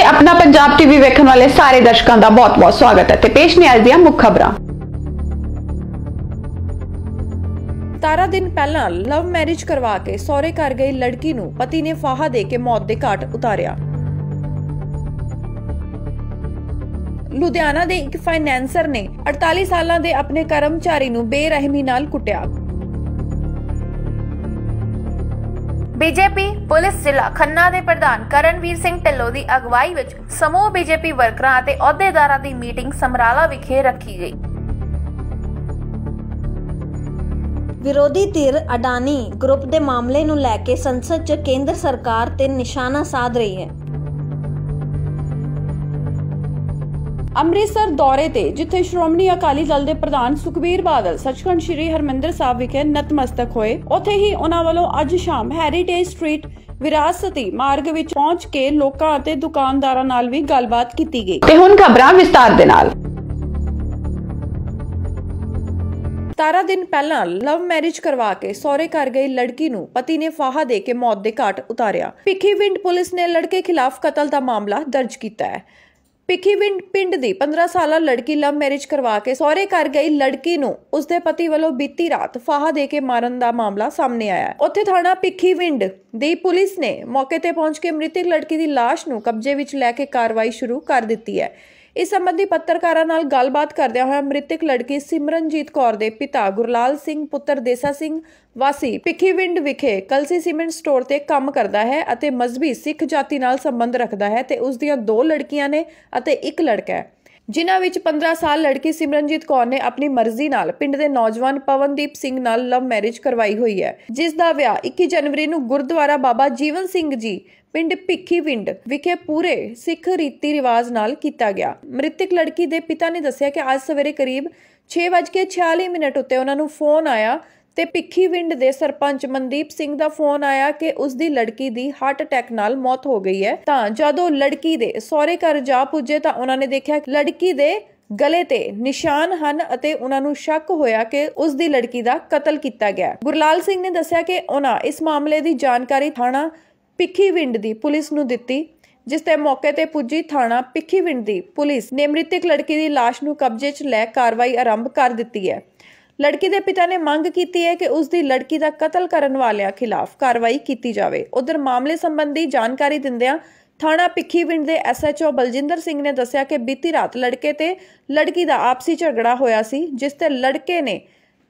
अपना पंजाब टीवी वेखण वाले सारे दर्शकों का बहुत बहुत स्वागत है। पेश ने अज दी मुख्य खबरां। 17 दिन पहला लव मैरिज करवा के सौरे घर गई लड़की नूं पति ने फाहा दे के मौत दे घाट उतारिया। लुधियाना दे एक फाइनेंसर ने 48 सालां दे अपने कर्मचारी नूं बेरहमी नाल कुटिया। बीजेपी पुलिस जिला खन्ना दे प्रधान करणवीर सिंह ढिल्लों की अगवाई विच समूह बीजेपी वर्करां अते अहुदेदारां दी मीटिंग समराला विखे रखी गई। विरोधी धिर अडानी ग्रुप दे मामले नूं लैके संसद च केंद्र सरकार ते निशाना साध रही है। अमृतसर दौरे ते जिथे श्रोमणी अकाली दल दे प्रधान सुखबीर बादल सचखंड श्री हरमिंदर साहिब विखे नतमस्तक होए, उत्थे ही उन्हां वल्लों अज शाम हैरीटेज स्ट्रीट विरासती मार्ग विच पहुंच के लोकां अते दुकानदारां नाल भी गलबात कीती गई। ते हुण खबरां विस्तार दे नाल। 17 दिन पहला लव मैरिज करवा के सौरे घर गई लड़की नूं पति ने फाहा दे के मौत दे घाट उतारिया। भिखीविंड पुलिस ने लड़के खिलाफ कतल का मामला दर्ज किया है। भिखीविंड पिंड दी 15 साला लड़की लव मैरिज करवा के सौरे घर गई लड़की नूं उसदे पति वालों बीती रात फाहा दे के मारन दा मामला सामने आया है। उत्थे थाना भिखीविंड दी पुलिस ने मौके ते पहुंच के मृतक लड़की दी लाश नूं कब्जे विच लैके कार्रवाई शुरू कर दित्ती है। इस संबंधी पत्रकारां नाल गलबात करदे होए मृतक लड़की सिमरनजीत कौर दे पिता गुरलाल सिंह पुत्र देसा सिंह वासी भिखीविंड विखे कलसी सीमेंट स्टोर ते काम करदा है अते मजहबी सिख जाति नाल संबंध रखदा है ते उस दियां 2 लड़कियां ने अते 1 लड़का है, जिन्हां विच 15 साल लड़की सिमरनजीत कौर ने अपनी मर्जी नाल पिंड दे नौजवान पवनदीप सिंह नाल लव मैरिज करवाई हुई है, जिस दा विआह 21 जनवरी नूं गुरुद्वारा बाबा जीवन सिंह जी पिंड भिखीविंड विखे पूरे सिख रीति रिवाज नाल कीता गया। मृतक लड़की दे पिता ने दस्सिया कि आज सवेरे करीब 6:46 उत्ते उन्हां नूं फोन आया ते भिखीविंड दे सरपंच मनदीप सिंह दा फोन आया कि उसदी लड़की दी हार्ट अटैक नाल मौत हो गई है। तां जदों लड़की दे सौरे घर जा पुजे तां उन्हां ने देखिया लड़की दे गले ते निशान हन अते उन्हां नूं शक होया कि उसदी लड़की दा कतल कीता गया। गुरलाल सिंह ने दस्सिया कि उन्हां इस मामले दी जानकारी थाना भिखीविंड दी पुलिस नूं दित्ती, जिस ते मौके ते पुजी थाना भिखीविंड दी पुलिस ने मृतक लड़की दी लाश नूं कब्जे च लै कार्रवाई आरंभ कर दित्ती है। लड़की दे पिता ने मंग कीती है कि उसदी लड़की दा कतल करन वालियां खिलाफ कार्रवाई कीती जावे। उधर मामले संबंधी जानकारी दिंदियां थाना भिखीविंड दे SHO बलजिंदर सिंह ने दस्सिया कि बीती रात लड़के ते लड़की दा आपसी झगड़ा होया सी, जिस ते लड़के ने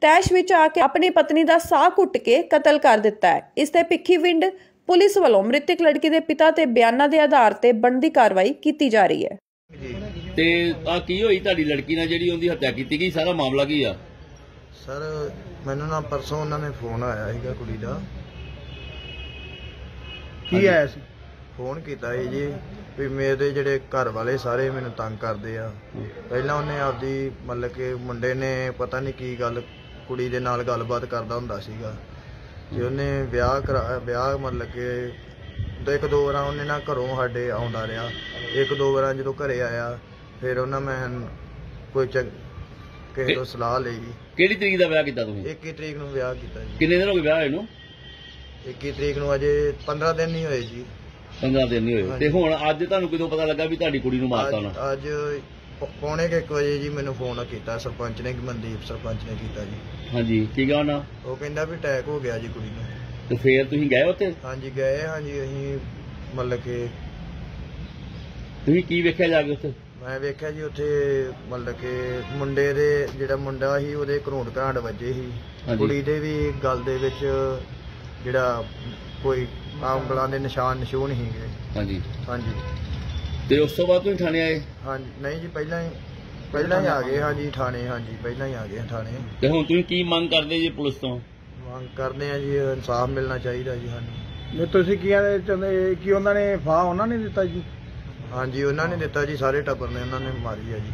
तैश विच आके अपनी पत्नी दा साह घुट के कतल कर दिता है। इस ते भिखीविंड पुलिस वालों मृतक लड़की दे पिता ते बयानां दे आधार ते बनदी कार्रवाई कीती जा रही है। ते आ की होई ताड़ी लड़की नाल जेहड़ी उहदी हत्या कीती गई, सारा मामला की आ? सर मैनू ना परसों उन्होंने फोन आया सीगा कुड़ी दा की आया सी फोन कीता जी भी मेरे जेडे घर वाले सारे मैनू तंग करदे आ। पहला उन्हें आपदी मतलब कि मुंडे ने पता नहीं की गल कुड़ी दे नाल गलबात करदा हुंदा सीगा ते उन्हें ब्याह मतलब कि 1-2 बार उन्हें ना घरों साडे आउंदा रहा। 1-2 बार जो घरे आया फिर उन्हें मैं कोई किसी तो सलाह ली। किहड़ी तरीक दा ब्याह कीता तुसीं? 21 तरीक नूं ब्याह कीता जी। किन्ने दिन हो गए ब्याह होए नूं? 21 तरीक नूं अजे 15 दिन नहीं होए जी। 15 दिन नहीं होए ते हुण अज तुहानूं कदों पता लगा भी तुहाडी कुड़ी नूं मारता उन्हां? अज 1:45 बजे जी मैनू फोन किया सरपंच ने, मनदीप सरपंच ने किया जी। हाँ जी, की कहा ना? वो कहंदा भी अटैक हो गया जी कुड़ी नूं। ते फिर तुसीं गए उत्थे? हाँ जी गए। हाँ जी असीं मतलब कि तुसीं की वेख्या जाके उत्थे? मैं वेख्या जी उत्थे मतलब कि मुंडे दे जिहड़ा मुंडा ही ओहदे घरोंड घरांड वजे ही, कुड़ी दे भी गल दे विच जिहड़ा कोई आंगलां दे निशान नशून ही गए। हाँ जी। हाँ जी। ते उस तो बाद तुसीं थाने आए? हाँ जी नहीं जी पहला ही आ गए। हाँ जी थाने। हाँ जी पहला ही आ गए थाने। ते हुण तुसीं की मंग करदे जी पुलिस तो? ਮੰਗ ਕਰਦੇ ਆ ਜੀ ਇਨਸਾਫ ਮਿਲਣਾ ਚਾਹੀਦਾ ਜੀ ਸਾਨੂੰ। ਤੁਸੀਂ ਕੀ ਚਾਹੁੰਦੇ ਕਿ ਉਹਨਾਂ ਨੇ ਫਾਹ ਉਹਨਾਂ ਨੇ ਦਿੱਤਾ ਜੀ? ਹਾਂਜੀ ਉਹਨਾਂ ਨੇ ਦਿੱਤਾ ਜੀ, ਸਾਰੇ ਟੱਬਰ ਨੇ ਉਹਨਾਂ ਨੇ ਮਾਰੀ ਆ ਜੀ।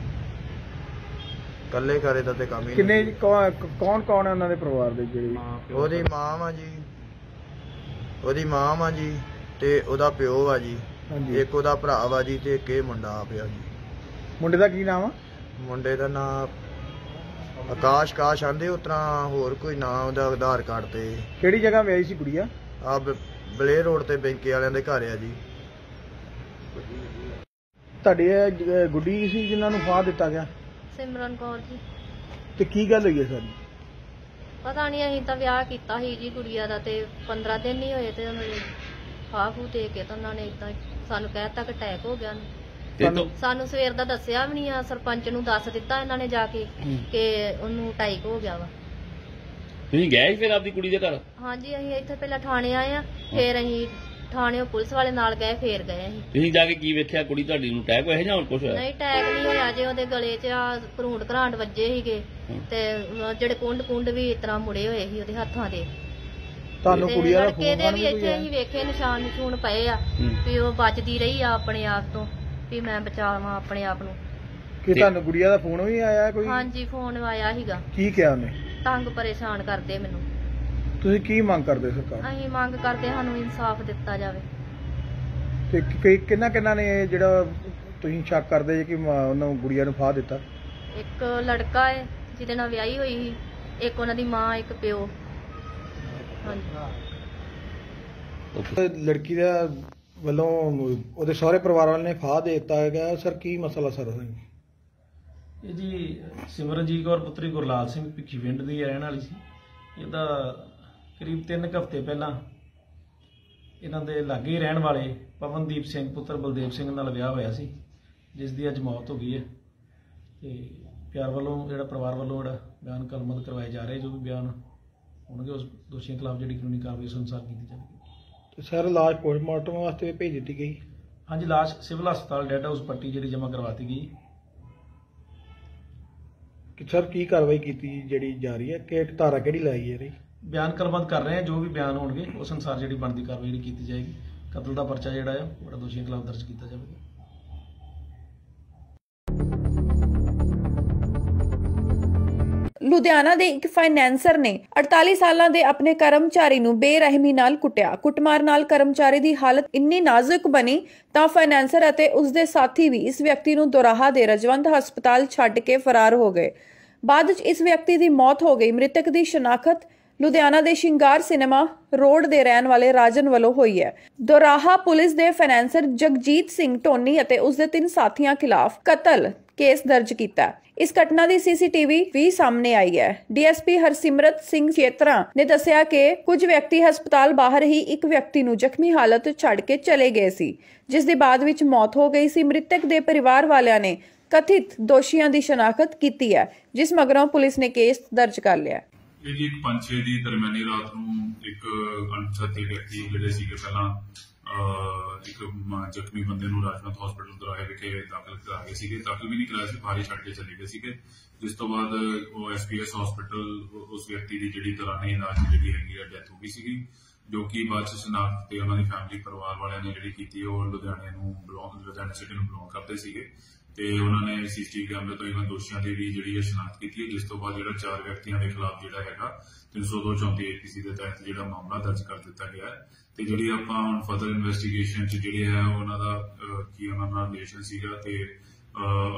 ਇਕੱਲੇ ਕਰੇ ਦਾ ਤੇ ਕੰਮ ਹੀ ਕਿੰਨੇ ਕੌਣ ਕੌਣ ਹੈ ਉਹਨਾਂ ਦੇ ਪਰਿਵਾਰ ਦੇ? ਜਿਹੜੀ ਉਹਦੀ ਮਾਂ ਵਾ ਜੀ, ਉਹਦੀ ਮਾਂ ਵਾ ਜੀ ਤੇ ਉਹਦਾ ਪਿਓ ਵਾ ਜੀ, ਇੱਕ ਉਹਦਾ ਭਰਾ ਵਾ ਜੀ ਤੇ ਇੱਕ ਇਹ ਮੁੰਡਾ ਆ ਪਿਆ ਜੀ। ਮੁੰਡੇ ਦਾ ਕੀ ਨਾਮ ਆ? ਮੁੰਡੇ ਦਾ ਨਾਮ आकाश आंदे उतना होर कोई ना उहदा आधार कार्ड ते। किहड़ी जगह विआही सी कुड़ी? आ बलेर रोड ते बैंके वालियां दे घर आ जी। ਤੁਹਾਡੀ ਇਹ ਗੁੱਡੀ ਸੀ ਜਿਨ੍ਹਾਂ ਨੂੰ ਫਾਹ ਦਿੱਤਾ ਗਿਆ? ਸਿਮਰਨ ਕੌਰ ਜੀ। ਤੇ ਕੀ ਗੱਲ ਹੋਈ ਹੈ ਸਰ? ਪਤਾ ਨਹੀਂ, ਅਸੀਂ ਤਾਂ ਵਿਆਹ ਕੀਤਾ ਸੀ ਜੀ ਗੁੜੀਆ ਦਾ ਤੇ 15 ਦਿਨ ਨਹੀਂ ਹੋਏ ਤੇ ਉਹਨਾਂ ਨੇ ਫਾਹ ਫੂ ਦੇ ਕੇ ਤਾਂ ਉਹਨਾਂ ਨੇ ਇਦਾਂ ਸਾਨੂੰ ਕਹਿ ਦਿੱਤਾ ਕਿ ਅਟੈਕ ਹੋ ਗਿਆ। ਸਾਨੂੰ ਸਵੇਰ ਦਾ ਦੱਸਿਆ ਵੀ ਨਹੀਂ ਆ, ਸਰਪੰਚ ਨੂੰ ਦੱਸ ਦਿੱਤਾ ਇਹਨਾਂ ਨੇ ਜਾ ਕੇ ਕਿ ਉਹਨੂੰ ਅਟੈਕ ਹੋ ਗਿਆ ਵਾ। ਤੁਸੀਂ ਗਏ ਸੀ ਫਿਰ ਆਪਦੀ ਕੁੜੀ ਦੇ ਘਰ? ਹਾਂਜੀ, ਅਸੀਂ ਇੱਥੇ ਪਹਿਲਾਂ ਥਾਣੇ ਆਏ ਆ, ਫਿਰ ਅਸੀਂ ਥਾਣੇ ਪੁਲਿਸ ਵਾਲੇ ਨਾਲ ਗਏ, ਫੇਰ ਗਏ ਅਸੀਂ। ਤੁਸੀਂ ਜਾ ਕੇ ਕੀ ਵੇਖਿਆ? ਕੁੜੀ ਤੁਹਾਡੀ ਨੂੰ ਅਟੈਕ ਹੋਇਆ ਜਾਂ ਹੋਰ ਕੁਝ ਹੋਇਆ? ਨਹੀਂ, ਅਟੈਕ ਨਹੀਂ ਹੋਇਆ ਜੇ, ਉਹਦੇ ਗਲੇ 'ਚ ਆ ਘਰੂੰਡ ਘਰਾਂਟ ਵੱਜੇ ਸੀਗੇ ਤੇ ਜਿਹੜੇ ਕੁੰਡ ਵੀ ਇਸ ਤਰ੍ਹਾਂ ਮੁੜੇ ਹੋਏ ਸੀ ਉਹਦੇ ਹੱਥਾਂ ਦੇ। ਤੁਹਾਨੂੰ ਕੁੜੀਆਂ ਦਾ ਲੜਕੇ ਦੇ ਵੀ ਇੱਥੇ ਅਸੀਂ ਵੇਖੇ ਨਿਸ਼ਾਨ ਨਿਸ਼ੂਨ ਪਏ ਆ ਵੀ ਉਹ ਬਚਦੀ ਰਹੀ ਆ ਆਪਣੇ ਆਪ ਤੋਂ, ਵੀ ਮੈਂ ਬਚਾਵਾਂ ਆਪਣੇ ਆਪ ਨੂੰ। ਕਿ ਤੁਹਾਨੂੰ ਗੁੜੀਆ ਦਾ ਫੋਨ ਵੀ ਆਇਆ ਕੋਈ? ਹਾਂਜੀ, ਫੋਨ ਆਇਆ ਸੀਗਾ। ਕੀ ਕਿਹਾ ਉਹਨੇ? ਤੰਗ ਪਰੇਸ਼ਾਨ ਕਰਦੇ ਮੈਨੂੰ। ਤੁਸੀਂ ਕੀ ਮੰਗ ਕਰਦੇ ਸਰਕਾਰ? ਅਸੀਂ ਮੰਗ ਕਰਦੇ ਸਾਨੂੰ ਇਨਸਾਫ ਦਿੱਤਾ ਜਾਵੇ। ਤੇ ਕਿੰਨਾ ਨੇ ਜਿਹੜਾ ਤੁਸੀਂ ਸ਼ੱਕ ਕਰਦੇ ਜੇ ਕਿ ਉਹਨਾਂ ਗੁੜੀਆ ਨੂੰ ਫਾਹ ਦਿੱਤਾ? ਇੱਕ ਲੜਕਾ ਹੈ ਜਿਹਦੇ ਨਾਲ ਵਿਆਹੀ ਹੋਈ ਸੀ, ਇੱਕ ਉਹਨਾਂ ਦੀ ਮਾਂ, ਇੱਕ ਪਿਓ। ਲੜਕੀ ਦਾ ਵੱਲੋਂ ਉਹਦੇ ਸਾਰੇ ਪਰਿਵਾਰ ਵਾਲਿਆਂ ਨੇ ਫਾਹ ਦੇ ਦਿੱਤਾ ਹੈਗਾ ਸਰ, ਕੀ ਮਸਲਾ ਸਰ? ਇਹ ਜੀ ਸਿਮਰਨਜੀਤ ਕੌਰ ਪੁੱਤਰੀ ਗੁਰਲਾਲ ਸਿੰਘ ਭਿੱਖੀਵਿੰਡ ਦੀ ਰਹਿਣ ਵਾਲੀ ਸੀ। ਇਹਦਾ ਕਰੀਬ 3 ਹਫ਼ਤੇ ਪਹਿਲਾਂ ਇਹਨਾਂ ਦੇ ਲਾਗੇ ਹੀ ਰਹਿਣ ਵਾਲੇ ਪਵਨਦੀਪ ਸਿੰਘ ਪੁੱਤਰ ਬਲਦੇਵ ਸਿੰਘ ਨਾਲ ਵਿਆਹ ਹੋਇਆ ਸੀ, ਜਿਸ ਦੀ ਅੱਜ ਮੌਤ ਹੋ ਗਈ ਹੈ। ਤੇ ਪਿਆਰ ਵੱਲੋਂ ਜਿਹੜਾ ਪਰਿਵਾਰ ਵੱਲੋਂ ਜਿਹੜਾ ਬਿਆਨ ਕਲਮਬੱਧ ਕਰਵਾਏ ਜਾ ਰਹੇ, ਜੋ ਵੀ ਬਿਆਨ ਹੋਣਗੇ ਉਸ ਦੋਸ਼ੀਆਂ ਖਿਲਾਫ ਜਿਹੜੀ ਕਾਨੂੰਨੀ ਕਾਰਵਾਈ ਉਸ ਅਨੁਸਾਰ ਕੀਤੀ ਜਾਵੇਗੀ। ਤੇ ਸਰ ਲਾਸ਼ ਪੋਸਟਮਾਰਟਮ ਵਾਸਤੇ ਭੇਜ ਦਿੱਤੀ ਗਈ? ਹਾਂਜੀ, ਲਾਸ਼ ਸਿਵਲ ਹਸਪਤਾਲ ਡੈਡ ਹਾਊਸ ਪੱਟੀ ਜਿਹੜੀ ਜਮ੍ਹਾਂ ਕਰਵਾਤੀ ਗਈ। ਕਿ ਸਰ ਕੀ ਕਾਰਵਾਈ ਕੀਤੀ ਜਿਹੜੀ ਜਾ ਰਹੀ ਹੈ, ਕਿ ਧਾਰਾ ਕਿਹੜੀ ਲਾਈ ਹੈ? ਬਿਆਨ ਕਲਮਬੱਧ ਕਰ ਰਹੇ ਹਾਂ, ਜੋ ਵੀ ਬਿਆਨ ਹੋਣਗੇ ਉਸ ਅਨੁਸਾਰ ਜਿਹੜੀ ਬਣਦੀ ਕਾਰਵਾਈ ਜਿਹੜੀ ਕੀਤੀ ਜਾਏਗੀ। ਕਤਲ ਦਾ ਪਰਚਾ ਜਿਹੜਾ ਆ ਉਹ ਦੋਸ਼ੀਆਂ ਖਿਲਾਫ ਦਰਜ ਕੀਤਾ ਜਾਵੇਗਾ। ਲੁਧਿਆਣਾ ਦੇ ਇੱਕ ਫਾਈਨੈਂਸਰ ਨੇ 48 ਸਾਲਾਂ ਦੇ ਆਪਣੇ ਕਰਮਚਾਰੀ ਨੂੰ ਬੇਰਹਿਮੀ ਨਾਲ ਕੁੱਟਿਆ। ਕੁੱਟਮਾਰ ਨਾਲ ਕਰਮਚਾਰੀ ਦੀ ਹਾਲਤ ਇੰਨੀ ਨਾਜ਼ੁਕ ਬਣੀ ਤਾਂ ਫਾਈਨੈਂਸਰ ਅਤੇ ਉਸ ਦੇ ਸਾਥੀ ਵੀ ਇਸ ਵਿਅਕਤੀ ਨੂੰ ਦੋਰਾਹਾ ਦੇ ਰਜਵੰਤ ਹਸਪਤਾਲ ਛੱਡ ਕੇ ਫਰਾਰ ਹੋ ਗਏ। ਬਾਅਦ ਵਿੱਚ ਇਸ ਵਿਅਕਤੀ ਦੀ ਮੌਤ ਹੋ ਗਈ। ਮ੍ਰਿਤਕ ਦੀ ਸ਼ਨਾਖਤ ਲੁਧਿਆਣਾ ਦੇ ਸ਼ਿੰਗਾਰ ਸਿਨੇਮਾ ਰੋਡ ਦੇ ਰਹਿਣ ਵਾਲੇ ਰਾਜਨ ਵੱਲੋਂ ਹੋਈ ਹੈ। ਦੋਰਾਹਾ ਪੁਲਿਸ ਦੇ ਫਾਈਨੈਂਸਰ ਜਗਜੀਤ ਸਿੰਘ ਟੋਨੀ ਅਤੇ ਉਸ ਦੇ 3 ਸਾਥੀਆਂ ਖਿਲਾਫ ਕਤਲ ਕੇਸ ਦਰਜ ਕੀਤਾ। ਇਸ ਘਟਨਾ ਦੀ ਸੀਸੀਟੀਵੀ ਵੀ ਸਾਹਮਣੇ ਆਈ ਹੈ। ਡੀਐਸਪੀ ਹਰਸਿਮਰਤ ਸਿੰਘ ਚੇਤਰਾ ਨੇ ਦੱਸਿਆ ਕਿ ਕੁਝ ਵਿਅਕਤੀ ਹਸਪਤਾਲ ਬਾਹਰ ਹੀ ਇੱਕ ਵਿਅਕਤੀ ਨੂੰ ਜ਼ਖਮੀ ਹਾਲਤ ਛੱਡ ਕੇ ਚਲੇ ਗਏ ਸੀ, ਜਿਸ ਦੀ ਬਾਅਦ ਵਿੱਚ ਮੌਤ ਹੋ ਗਈ ਸੀ। ਮ੍ਰਿਤਕ ਦੇ ਪਰਿਵਾਰ ਵਾਲਿਆਂ ਨੇ ਕਥਿਤ ਦੋਸ਼ੀਆਂ ਦੀ ਸ਼ਨਾਖਤ ਕੀਤੀ ਹੈ, ਜਿਸ ਮਗਰੋਂ ਪੁਲਿਸ ਨੇ ਕੇਸ ਦਰਜ ਕਰ ਲਿਆ। ਇਹ ਜੀ 5-6 ਦੀ ਦਰਮਿਆਨੀ ਰਾਤ ਨੂੰ ਇੱਕ ਅਣਪਛਾਤੇ ਵਿਅਕਤੀ ਜਿਹੜੇ ਸੀਗੇ ਪਹਿਲਾਂ ਇੱਕ ਜ਼ਖਮੀ ਬੰਦੇ ਨੂੰ ਰਾਜਨਾਥ ਹਸਪੀਟਲ ਦੋਰਾਹਾ ਵਿਖੇ ਦਾਖਲ ਕਰਾ ਗਏ ਸੀਗੇ। ਦਾਖਲ ਵੀ ਨਹੀਂ ਕਰਾਇਆ ਸੀ, ਬਾਹਰ ਹੀ ਛੱਡ ਕੇ ਚਲੇ ਗਏ ਸੀਗੇ। ਜਿਸ ਤੋਂ ਬਾਅਦ ਉਹ ਐਸਪੀਐਸ ਹਸਪੀਟਲ ਉਸ ਵਿਅਕਤੀ ਦੀ ਜਿਹੜੀ ਦੌਰਾਨੇ ਇਲਾਜ ਜਿਹੜੀ ਹੈਗੀ ਆ ਡੈਥ ਹੋ ਗਈ ਸੀਗੀ, ਜੋ ਕਿ ਬਾਅਦ ਚ ਸ਼ਨਾਖਤ ਤੇ ਉਹਨਾਂ ਦੀ ਫੈਮਿਲੀ ਪਰਿਵਾਰ ਵਾਲਿਆਂ ਨੇ ਜਿਹੜੀ ਕੀਤੀ ਉਹ ਲੁਧਿਆਣਾ ਸਿਟੀ ਨੂੰ ਬਿਲੋਂਗ ਕਰਦੇ ਸੀਗੇ। ਤੇ ਉਹਨਾਂ ਨੇ ਸੀਸੀਟੀਵੀ ਕੈਮਰੇ ਤੋਂ ਇਹਨਾਂ ਦੋਸ਼ੀਆਂ ਦੀ ਵੀ ਜਿਹੜੀ ਸ਼ਨਾਖਤ ਕੀਤੀ ਹੈ, ਜਿਸ ਤੋਂ ਬਾਅਦ ਜਿਹੜਾ 4 ਵਿਅਕਤੀਆਂ ਦੇ ਖਿਲਾਫ ਜਿਹੜਾ ਹੈਗਾ 302/34 APC ਦੇ ਤਹਿਤ ਜਿਹੜਾ ਮਾਮਲਾ ਦਰਜ ਕਰ ਦਿੱਤਾ ਗਿਆ ਹੈ। ਤੇ ਜਿਹੜੀ ਆਪਾਂ ਹੁਣ ਫਰਦਰ ਇਨਵੈਸਟੀਗੇਸ਼ਨ ਚ ਜਿਹੜੇ ਹੈ ਉਹਨਾਂ ਦਾ ਕੀ ਉਹਨਾਂ ਨਾਲ ਰਿਲੇਸ਼ਨ ਸੀਗਾ ਤੇ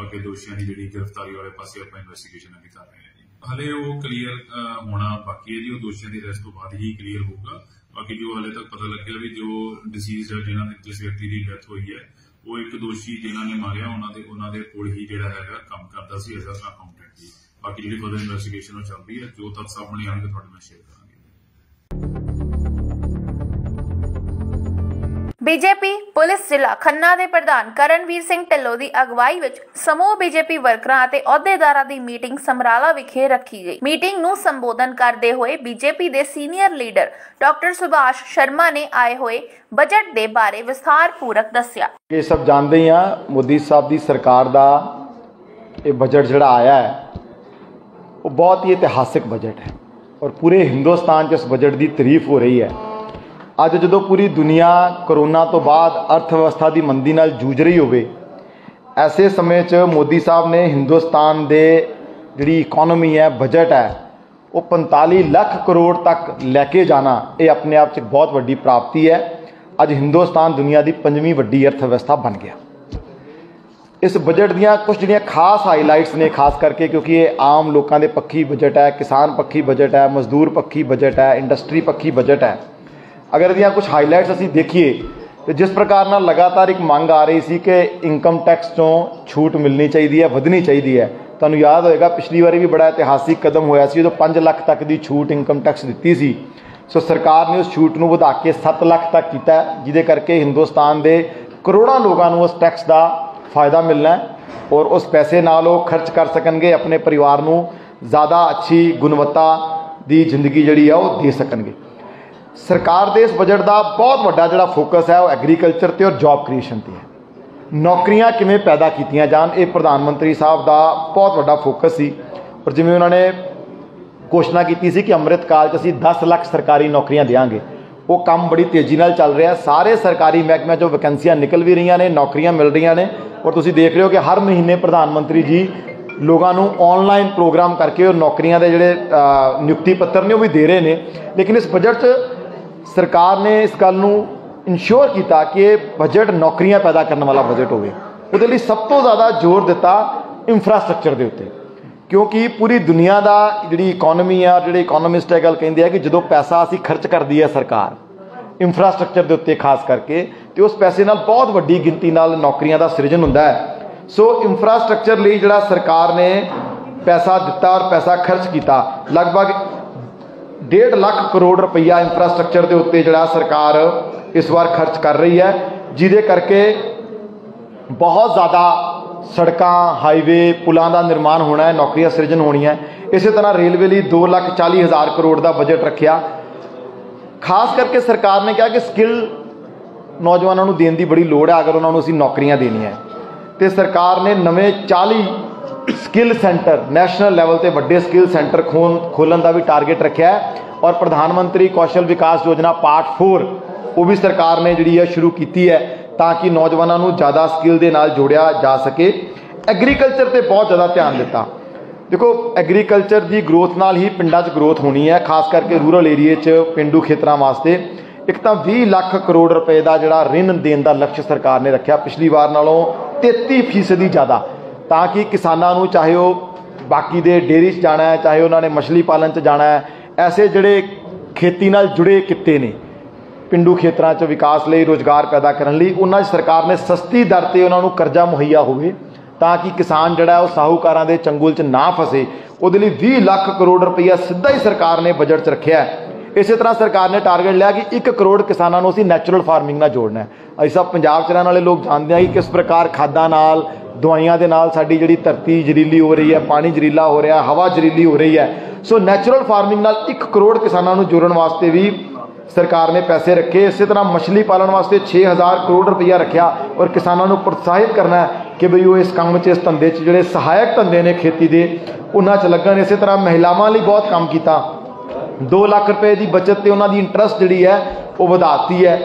ਅੱਗੇ ਦੋਸ਼ੀਆਂ ਦੀ ਜਿਹੜੀ ਗ੍ਰਿਫਤਾਰੀ ਵਾਲੇ ਪਾਸੇ ਆਪਾਂ ਇਨਵੈਸਟੀਗੇਸ਼ਨ ਅੱਗੇ ਕਰ ਰਹੇ ਹਾਂ ਜੀ। ਹਾਲੇ ਉਹ ਕਲੀਅਰ ਹੋਣਾ ਬਾਕੀ ਹੈ ਜੀ, ਉਹ ਦੋਸ਼ੀਆਂ ਦੀ ਅਰੈਸਟ ਤੋਂ ਬਾਅਦ ਹੀ ਕਲੀਅਰ ਹੋਊਗਾ। ਬਾਕੀ ਜੋ ਹਾਲੇ ਤੱਕ ਪਤਾ ਲੱਗਿਆ ਵੀ ਜੋ ਡਿਸੀਜ਼ ਹੈ ਜਿਸ ਵਿਅਕਤੀ ਦੀ ਡੈਥ ਹੋਈ ਹੈ ਉਹ ਇੱਕ ਦੋਸ਼ੀ ਜਿਨ੍ਹਾਂ ਨੇ ਮਾਰਿਆ ਉਹਨਾਂ ਦੇ ਕੋਲ ਹੀ ਜਿਹੜਾ ਹੈਗਾ ਕੰਮ ਕਰਦਾ ਸੀ ਐਜ਼ ਅ ਅਕਾਊਂਟੈਂਟ ਜੀ। ਬਾਕੀ ਜਿਹੜੀ ਫਰਦਰ ਇਨਵੈਸਟੀਗੇਸ਼ਨ ਉਹ ਚੱਲ ਰਹੀ ਹੈ, ਜੋ ਤੱਕ ਸਾਹਮਣੇ ਆਉਣਗੇ ਤੁਹਾਡੇ ਨਾਲ ਸ਼ੇਅਰ ਕਰਾਂਗੇ। ਬੀਜੇਪੀ ਪੁਲਿਸ ਜ਼ਿਲ੍ਹਾ ਖੰਨਾ ਦੇ ਪ੍ਰਧਾਨ ਕਰਨਵੀਰ ਸਿੰਘ ਢਿੱਲੋਂ ਦੀ ਅਗਵਾਈ ਵਿੱਚ ਸਮੂਹ ਬੀਜੇਪੀ ਵਰਕਰਾਂ ਅਤੇ ਅਹੁਦੇਦਾਰਾਂ ਦੀ ਮੀਟਿੰਗ ਸਮਰਾਲਾ ਵਿਖੇ ਰੱਖੀ ਗਈ। ਮੀਟਿੰਗ ਨੂੰ ਸੰਬੋਧਨ ਕਰਦੇ ਹੋਏ ਬੀਜੇਪੀ ਦੇ senior leader doctor Subhash Sharma ਨੇ ਆਏ ਹੋਏ ਬਜਟ ਦੇ ਬਾਰੇ ਵਿਸਥਾਰਪੂਰਕ ਦੱਸਿਆ। ਇਹ ਸਭ ਜਾਣਦੇ ਹੀ ਆ, ਮੋਦੀ ਸਾਹਿਬ ਦੀ ਸਰਕਾਰ ਦਾ ਇਹ ਬਜਟ ਜਿਹੜਾ ਆਇਆ ਹੈ ਉਹ ਬਹੁਤ ਹੀ ਇਤਿਹਾਸਿਕ ਬਜਟ ਹੈ ਔਰ ਪੂਰੇ ਹਿੰਦੁਸਤਾਨ 'ਚ ਇਸ ਬਜਟ ਦੀ ਤਾਰੀਫ ਹੋ ਰਹੀ ਹੈ। ਅੱਜ ਜਦੋਂ ਪੂਰੀ ਦੁਨੀਆ ਕਰੋਨਾ ਤੋਂ ਬਾਅਦ ਅਰਥ ਵਿਵਸਥਾ ਦੀ ਮੰਦੀ ਨਾਲ ਜੂਝ ਰਹੀ ਹੋਵੇ, ਐਸੇ ਸਮੇਂ 'ਚ ਮੋਦੀ ਸਾਹਿਬ ਨੇ ਹਿੰਦੁਸਤਾਨ ਦੇ ਜਿਹੜੀ ਇਕਨੋਮੀ ਹੈ, ਬਜਟ ਹੈ, ਉਹ 45 ਲੱਖ ਕਰੋੜ ਤੱਕ ਲੈ ਕੇ ਜਾਣਾ ਇਹ ਆਪਣੇ ਆਪ 'ਚ ਬਹੁਤ ਵੱਡੀ ਪ੍ਰਾਪਤੀ ਹੈ। ਅੱਜ ਹਿੰਦੁਸਤਾਨ ਦੁਨੀਆ ਦੀ 5ਵੀਂ ਵੱਡੀ ਅਰਥ ਵਿਵਸਥਾ ਬਣ ਗਿਆ। ਇਸ ਬਜਟ ਦੀਆਂ ਕੁਝ ਜਿਹੜੀਆਂ ਖਾਸ ਹਾਈਲਾਈਟਸ ਨੇ, ਖਾਸ ਕਰਕੇ ਕਿਉਂਕਿ ਇਹ ਆਮ ਲੋਕਾਂ ਦੇ ਪੱਖੀ ਬਜਟ ਹੈ, ਕਿਸਾਨ ਪੱਖੀ ਬਜਟ ਹੈ, ਮਜ਼ਦੂਰ ਪੱਖੀ ਬਜਟ ਹੈ, ਇੰਡਸਟਰੀ ਪੱਖੀ ਬਜਟ ਹੈ। ਅਗਰ ਇਹਦੀਆਂ ਕੁਝ ਹਾਈਲਾਈਟਸ ਅਸੀਂ ਦੇਖੀਏ ਤੇ ਜਿਸ ਪ੍ਰਕਾਰ ਨਾਲ ਲਗਾਤਾਰ ਇੱਕ ਮੰਗ ਆ ਰਹੀ ਸੀ ਕਿ ਇਨਕਮ ਟੈਕਸ ਤੋਂ ਛੂਟ ਮਿਲਣੀ ਚਾਹੀਦੀ ਹੈ, ਵਧਣੀ ਚਾਹੀਦੀ ਹੈ। ਤੁਹਾਨੂੰ ਯਾਦ ਹੋਏਗਾ ਪਿਛਲੀ ਵਾਰੀ ਵੀ ਬੜਾ ਇਤਿਹਾਸਿਕ ਕਦਮ ਹੋਇਆ ਸੀ ਜਦੋਂ 5 ਲੱਖ ਤੱਕ ਦੀ ਛੂਟ ਇਨਕਮ ਟੈਕਸ ਦਿੱਤੀ ਸੀ। ਸੋ ਸਰਕਾਰ ਨੇ ਉਸ ਛੂਟ ਨੂੰ ਵਧਾ ਕੇ 7 ਲੱਖ ਤੱਕ ਕੀਤਾ, ਜਿਹਦੇ ਕਰਕੇ ਹਿੰਦੁਸਤਾਨ ਦੇ ਕਰੋੜਾਂ ਲੋਕਾਂ ਨੂੰ ਉਸ ਟੈਕਸ ਦਾ ਫਾਇਦਾ ਮਿਲਣਾ ਔਰ ਉਸ ਪੈਸੇ ਨਾਲ ਉਹ ਖਰਚ ਕਰ ਸਕਣਗੇ, ਆਪਣੇ ਪਰਿਵਾਰ ਨੂੰ ਜ਼ਿਆਦਾ ਅੱਛੀ ਗੁਣਵੱਤਾ ਦੀ ਜ਼ਿੰਦਗੀ ਜਿਹੜੀ ਆ ਉਹ ਦੇ ਸਕਣਗੇ। ਸਰਕਾਰ ਦੇ ਇਸ ਬਜਟ ਦਾ ਬਹੁਤ ਵੱਡਾ ਜਿਹੜਾ ਫੋਕਸ ਹੈ ਉਹ ਐਗਰੀਕਲਚਰ ਤੇ ਔਰ ਜੌਬ ਕ੍ਰੀਏਸ਼ਨ ਤੇ ਹੈ। ਨੌਕਰੀਆਂ ਕਿਵੇਂ ਪੈਦਾ ਕੀਤੀਆਂ ਜਾਣ, ਇਹ ਪ੍ਰਧਾਨ ਮੰਤਰੀ ਸਾਹਿਬ ਦਾ ਬਹੁਤ ਵੱਡਾ ਫੋਕਸ ਸੀ। ਔਰ ਜਿਵੇਂ ਉਹਨਾਂ ਨੇ ਘੋਸ਼ਣਾ ਕੀਤੀ ਸੀ ਕਿ ਅੰਮ੍ਰਿਤ ਕਾਲ 'ਚ ਅਸੀਂ 10 ਲੱਖ ਸਰਕਾਰੀ ਨੌਕਰੀਆਂ ਦੇਵਾਂਗੇ, ਉਹ ਕੰਮ ਬੜੀ ਤੇਜ਼ੀ ਨਾਲ ਚੱਲ ਰਿਹਾ। ਸਾਰੇ ਸਰਕਾਰੀ ਮਹਿਕਮਿਆਂ 'ਚੋਂ ਵੈਕੈਂਸੀਆਂ ਨਿਕਲ ਵੀ ਰਹੀਆਂ ਨੇ, ਨੌਕਰੀਆਂ ਮਿਲ ਰਹੀਆਂ ਨੇ। ਔਰ ਤੁਸੀਂ ਦੇਖ ਰਹੇ ਹੋ ਕਿ ਹਰ ਮਹੀਨੇ ਪ੍ਰਧਾਨ ਮੰਤਰੀ ਜੀ ਲੋਕਾਂ ਨੂੰ ਆਨਲਾਈਨ ਪ੍ਰੋਗਰਾਮ ਕਰਕੇ ਉਹ ਨੌਕਰੀਆਂ ਦੇ ਜਿਹੜੇ ਨਿਯੁਕਤੀ ਪੱਤਰ ਨੇ ਉਹ ਵੀ ਦੇ ਰਹੇ ਨੇ। ਲੇਕਿਨ ਇਸ ਬਜਟ 'ਚ ਸਰਕਾਰ ਨੇ ਇਸ ਗੱਲ ਨੂੰ ਇਨਸ਼ੋਰ ਕੀਤਾ ਕਿ ਇਹ ਬਜਟ ਨੌਕਰੀਆਂ ਪੈਦਾ ਕਰਨ ਵਾਲਾ ਬਜਟ ਹੋਵੇ। ਉਹਦੇ ਲਈ ਸਭ ਤੋਂ ਜ਼ਿਆਦਾ ਜ਼ੋਰ ਦਿੱਤਾ ਇਨਫਰਾਸਟ੍ਰਕਚਰ ਦੇ ਉੱਤੇ, ਕਿਉਂਕਿ ਪੂਰੀ ਦੁਨੀਆ ਦਾ ਜਿਹੜੀ ਇਕੋਨਮੀ ਆ, ਜਿਹੜੇ ਇਕੋਨੋਮਿਸਟ ਇਹ ਗੱਲ ਕਹਿੰਦੇ ਆ ਕਿ ਜਦੋਂ ਪੈਸਾ ਅਸੀਂ ਖਰਚ ਕਰਦੀ ਹੈ ਸਰਕਾਰ ਇਨਫਰਾਸਟ੍ਰਕਚਰ ਦੇ ਉੱਤੇ ਖਾਸ ਕਰਕੇ, ਤੇ ਉਸ ਪੈਸੇ ਨਾਲ ਬਹੁਤ ਵੱਡੀ ਗਿਣਤੀ ਨਾਲ ਨੌਕਰੀਆਂ ਦਾ ਸਿਰਜਣ ਹੁੰਦਾ ਹੈ। ਸੋ ਇਨਫਰਾਸਟ੍ਰਕਚਰ ਲਈ ਜਿਹੜਾ ਸਰਕਾਰ ਨੇ ਪੈਸਾ ਦਿੱਤਾ ਔਰ ਪੈਸਾ ਖਰਚ ਕੀਤਾ, ਲਗਭਗ 1.5 ਲੱਖ ਕਰੋੜ ਰੁਪਈਆ ਇਨਫਰਾਸਟ੍ਰਕਚਰ ਦੇ ਉੱਤੇ ਜਿਹੜਾ ਸਰਕਾਰ ਇਸ ਵਾਰ ਖਰਚ ਕਰ ਰਹੀ ਹੈ, ਜਿਹਦੇ ਕਰਕੇ ਬਹੁਤ ਜ਼ਿਆਦਾ ਸੜਕਾਂ, ਹਾਈਵੇ, ਪੁਲਾਂ ਦਾ ਨਿਰਮਾਣ ਹੋਣਾ ਹੈ, ਨੌਕਰੀਆਂ ਸਿਰਜਣ ਹੋਣੀਆਂ। ਇਸੇ ਤਰ੍ਹਾਂ ਰੇਲਵੇ ਲਈ 2,40,000 ਕਰੋੜ ਦਾ ਬਜਟ ਰੱਖਿਆ। ਖਾਸ ਕਰਕੇ ਸਰਕਾਰ ਨੇ ਕਿਹਾ ਕਿ ਸਕਿੱਲ ਨੌਜਵਾਨਾਂ ਨੂੰ ਦੇਣ ਦੀ ਬੜੀ ਲੋੜ ਹੈ ਅਗਰ ਉਹਨਾਂ ਨੂੰ ਅਸੀਂ ਨੌਕਰੀਆਂ ਦੇਣੀਆਂ ਹੈ। ਤੇ ਸਰਕਾਰ ਨੇ ਨਵੇਂ 40 ਸਕਿੱਲ ਸੈਂਟਰ ਨੈਸ਼ਨਲ ਲੈਵਲ ਤੇ ਵੱਡੇ ਸਕਿੱਲ ਸੈਂਟਰ ਖੋਲ੍ਹਣ ਦਾ ਵੀ ਟਾਰਗੇਟ ਰੱਖਿਆ ਹੈ। ਔਰ ਪ੍ਰਧਾਨ ਮੰਤਰੀ ਕੌਸ਼ਲ ਵਿਕਾਸ ਯੋਜਨਾ ਪਾਰਟ 4 ਉਹ ਵੀ ਸਰਕਾਰ ਨੇ ਜਿਹੜੀ ਹੈ ਸ਼ੁਰੂ ਕੀਤੀ ਹੈ ਤਾਂ ਕਿ ਨੌਜਵਾਨਾਂ ਨੂੰ ਜ਼ਿਆਦਾ ਸਕਿੱਲ ਦੇ ਨਾਲ ਜੋੜਿਆ ਜਾ ਸਕੇ। ਐਗਰੀਕਲਚਰ ਤੇ ਬਹੁਤ ਜ਼ਿਆਦਾ ਧਿਆਨ ਦਿੱਤਾ। ਦੇਖੋ ਐਗਰੀਕਲਚਰ ਦੀ ਗਰੋਥ ਨਾਲ ਹੀ ਪਿੰਡਾਂ 'ਚ ਗਰੋਥ ਹੋਣੀ ਹੈ, ਖਾਸ ਕਰਕੇ ਰੂਰਲ ਏਰੀਏ 'ਚ ਪੇਂਡੂ ਖੇਤਰਾਂ ਵਾਸਤੇ। ਇੱਕ ਤਾਂ 20 ਲੱਖ ਕਰੋੜ ਰੁਪਏ ਦਾ ਜਿਹੜਾ ਰਿਣ ਦੇਣ ਦਾ ਲਕਸ਼ ਸਰਕਾਰ ਨੇ ਰੱਖਿਆ, ਪਿਛਲੀ ਵਾਰ ਨਾਲੋਂ 33% ਜ਼ਿਆਦਾ, ਤਾਂ ਕਿ ਕਿਸਾਨਾਂ ਨੂੰ ਚਾਹੇ ਉਹ ਬਾਕੀ ਦੇ ਡੇਅਰੀ 'ਚ ਜਾਣਾ ਹੈ, ਚਾਹੇ ਉਹਨਾਂ ਨੇ ਮਛਲੀ ਪਾਲਣ 'ਚ ਜਾਣਾ ਹੈ, ਐਸੇ ਜਿਹੜੇ ਖੇਤੀ ਨਾਲ ਜੁੜੇ ਕਿੱਤੇ ਨੇ ਪਿੰਡੂ ਖੇਤਰਾਂ 'ਚ ਵਿਕਾਸ ਲਈ, ਰੁਜ਼ਗਾਰ ਪੈਦਾ ਕਰਨ ਲਈ, ਉਹਨਾਂ 'ਚ ਸਰਕਾਰ ਨੇ ਸਸਤੀ ਦਰ 'ਤੇ ਉਹਨਾਂ ਨੂੰ ਕਰਜ਼ਾ ਮੁਹੱਈਆ ਹੋਵੇ ਤਾਂ ਕਿ ਕਿਸਾਨ ਜਿਹੜਾ ਉਹ ਸਾਹੂਕਾਰਾਂ ਦੇ ਚੰਗੁਲ 'ਚ ਨਾ ਫਸੇ। ਉਹਦੇ ਲਈ 20 ਲੱਖ ਕਰੋੜ ਰੁਪਈਆ ਸਿੱਧਾ ਹੀ ਸਰਕਾਰ ਨੇ ਬਜਟ 'ਚ ਰੱਖਿਆ ਹੈ। ਇਸੇ ਤਰ੍ਹਾਂ ਸਰਕਾਰ ਨੇ ਟਾਰਗੇਟ ਲਿਆ ਕਿ 1 ਕਰੋੜ ਕਿਸਾਨਾਂ ਨੂੰ ਅਸੀਂ ਨੈਚੁਰਲ ਫਾਰਮਿੰਗ ਨਾਲ ਜੋੜਨਾ ਹੈ। ਅਸੀਂ ਸਭ ਪੰਜਾਬ 'ਚ ਰਹਿਣ ਵਾਲੇ ਲੋਕ ਜਾਣਦੇ ਹਾਂ ਕਿ ਕਿਸ ਪ੍ਰਕਾਰ ਖਾਦਾਂ ਨਾਲ, ਦਵਾਈਆਂ ਦੇ ਨਾਲ ਸਾਡੀ ਜਿਹੜੀ ਧਰਤੀ ਜ਼ਹਿਰੀਲੀ ਹੋ ਰਹੀ ਹੈ, ਪਾਣੀ ਜ਼ਹਿਰੀਲਾ ਹੋ ਰਿਹਾ, ਹਵਾ ਜ਼ਹਿਰੀਲੀ ਹੋ ਰਹੀ ਹੈ। ਸੋ ਨੈਚੁਰਲ ਫਾਰਮਿੰਗ ਨਾਲ 1 ਕਰੋੜ ਕਿਸਾਨਾਂ ਨੂੰ ਜੋੜਨ ਵਾਸਤੇ ਵੀ ਸਰਕਾਰ ਨੇ ਪੈਸੇ ਰੱਖੇ। ਇਸੇ ਤਰ੍ਹਾਂ ਮਛਲੀ ਪਾਲਣ ਵਾਸਤੇ 6,000 ਕਰੋੜ ਰੁਪਈਆ ਰੱਖਿਆ ਔਰ ਕਿਸਾਨਾਂ ਨੂੰ ਪ੍ਰੋਤਸਾਹਿਤ ਕਰਨਾ ਹੈ ਕਿ ਬਈ ਉਹ ਇਸ ਕੰਮ 'ਚ, ਇਸ ਧੰਦੇ 'ਚ, ਜਿਹੜੇ ਸਹਾਇਕ ਧੰਦੇ ਨੇ ਖੇਤੀ ਦੇ, ਉਹਨਾਂ 'ਚ ਲੱਗਣ। ਇਸੇ ਤਰ੍ਹਾਂ ਮਹਿਲਾਵਾਂ ਲਈ ਬਹੁਤ ਕੰਮ ਕੀਤਾ। 2 ਲੱਖ ਰੁਪਏ ਦੀ ਬਚਤ ਤੇ ਉਹਨਾਂ ਦੀ ਇੰਟਰਸਟ ਜਿਹੜੀ ਹੈ ਉਹ ਵਧਾਤੀ ਹੈ।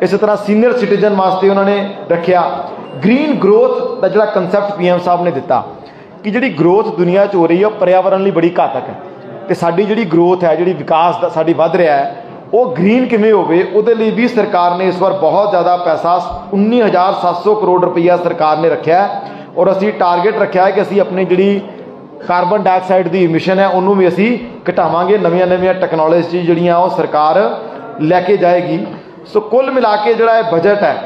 ਇਸੇ ਤਰ੍ਹਾਂ ਸੀਨੀਅਰ ਸਿਟੀਜ਼ਨ ਵਾਸਤੇ ਉਹਨਾਂ ਨੇ ਰੱਖਿਆ। ਗ੍ਰੀਨ ਗਰੋਥ ਦਾ ਜਿਹੜਾ ਕੰਸੈਪਟ PM ਸਾਹਿਬ ਨੇ ਦਿੱਤਾ ਕਿ ਜਿਹੜੀ ਗਰੋਥ ਦੁਨੀਆ 'ਚ ਹੋ ਰਹੀ ਹੈ ਉਹ ਪਰਿਆਵਰਨ ਲਈ ਬੜੀ ਘਾਤਕ ਹੈ, ਤੇ ਸਾਡੀ ਜਿਹੜੀ ਗਰੋਥ ਹੈ, ਜਿਹੜੀ ਵਿਕਾਸ ਦਾ ਸਾਡੀ ਵੱਧ ਰਿਹਾ ਹੈ, ਉਹ ਗ੍ਰੀਨ ਕਿਵੇਂ ਹੋਵੇ, ਉਹਦੇ ਲਈ ਵੀ ਸਰਕਾਰ ਨੇ ਇਸ ਵਾਰ ਬਹੁਤ ਜ਼ਿਆਦਾ ਪੈਸਾ 19,700 ਕਰੋੜ ਰੁਪਈਆ ਸਰਕਾਰ ਨੇ ਰੱਖਿਆ। ਔਰ ਅਸੀਂ ਟਾਰਗੇਟ ਰੱਖਿਆ ਹੈ ਕਿ ਅਸੀਂ ਆਪਣੀ ਜਿਹੜੀ ਕਾਰਬਨ ਡਾਈਆਕਸਾਈਡ ਦੀ ਇਮਿਸ਼ਨ ਹੈ ਉਹਨੂੰ ਵੀ ਅਸੀਂ ਘਟਾਵਾਂਗੇ। ਨਵੀਆਂ ਟੈਕਨੋਲੋਜੀ ਜਿਹੜੀਆਂ ਉਹ ਸਰਕਾਰ ਲੈ ਕੇ ਜਾਏਗੀ। ਸੋ ਕੁੱਲ ਮਿਲਾ ਕੇ ਜਿਹੜਾ ਇਹ ਬਜਟ ਹੈ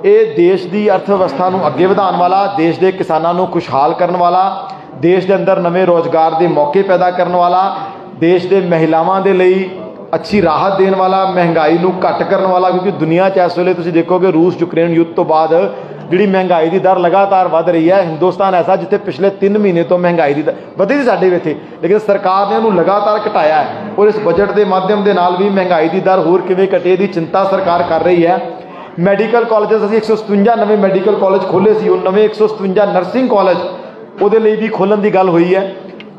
ਇਹ ਦੇਸ਼ ਦੀ ਅਰਥ ਵਿਵਸਥਾ ਨੂੰ ਅੱਗੇ ਵਧਾਉਣ ਵਾਲਾ, ਦੇਸ਼ ਦੇ ਕਿਸਾਨਾਂ ਨੂੰ ਖੁਸ਼ਹਾਲ ਕਰਨ ਵਾਲਾ, ਦੇਸ਼ ਦੇ ਅੰਦਰ ਨਵੇਂ ਰੋਜ਼ਗਾਰ ਦੇ ਮੌਕੇ ਪੈਦਾ ਕਰਨ ਵਾਲਾ, ਦੇਸ਼ ਦੇ ਮਹਿਲਾਵਾਂ ਦੇ ਲਈ ਅੱਛੀ ਰਾਹਤ ਦੇਣ ਵਾਲਾ, ਮਹਿੰਗਾਈ ਨੂੰ ਘੱਟ ਕਰਨ ਵਾਲਾ। ਕਿਉਂਕਿ ਦੁਨੀਆ 'ਚ ਇਸ ਵੇਲੇ ਤੁਸੀਂ ਦੇਖੋਗੇ ਰੂਸ ਯੂਕਰੇਨ ਯੁੱਧ ਤੋਂ ਬਾਅਦ ਜਿਹੜੀ ਮਹਿੰਗਾਈ ਦੀ ਦਰ ਲਗਾਤਾਰ ਵੱਧ ਰਹੀ ਹੈ। ਹਿੰਦੁਸਤਾਨ ਐਸਾ ਜਿੱਥੇ ਪਿਛਲੇ 3 ਮਹੀਨੇ ਤੋਂ ਮਹਿੰਗਾਈ ਦੀ ਦਰ ਵਧੀ ਸੀ ਸਾਡੇ ਇੱਥੇ, ਲੇਕਿਨ ਸਰਕਾਰ ਨੇ ਉਹਨੂੰ ਲਗਾਤਾਰ ਘਟਾਇਆ ਹੈ। ਔਰ ਇਸ ਬਜਟ ਦੇ ਮਾਧਿਅਮ ਦੇ ਨਾਲ ਵੀ ਮਹਿੰਗਾਈ ਦੀ ਦਰ ਹੋਰ ਕਿਵੇਂ ਘਟੇ ਦੀ ਚਿੰਤਾ ਸਰਕਾਰ ਕਰ ਰਹੀ ਹੈ। ਮੈਡੀਕਲ ਕਾਲਜਸ ਅਸੀਂ 157 ਨਵੇਂ ਮੈਡੀਕਲ ਕਾਲਜ ਖੋਲ੍ਹੇ ਸੀ, ਉਹ ਨਵੇਂ 157 ਨਰਸਿੰਗ ਕਾਲਜ ਉਹਦੇ ਲਈ ਵੀ ਖੋਲ੍ਹਣ ਦੀ ਗੱਲ ਹੋਈ ਹੈ।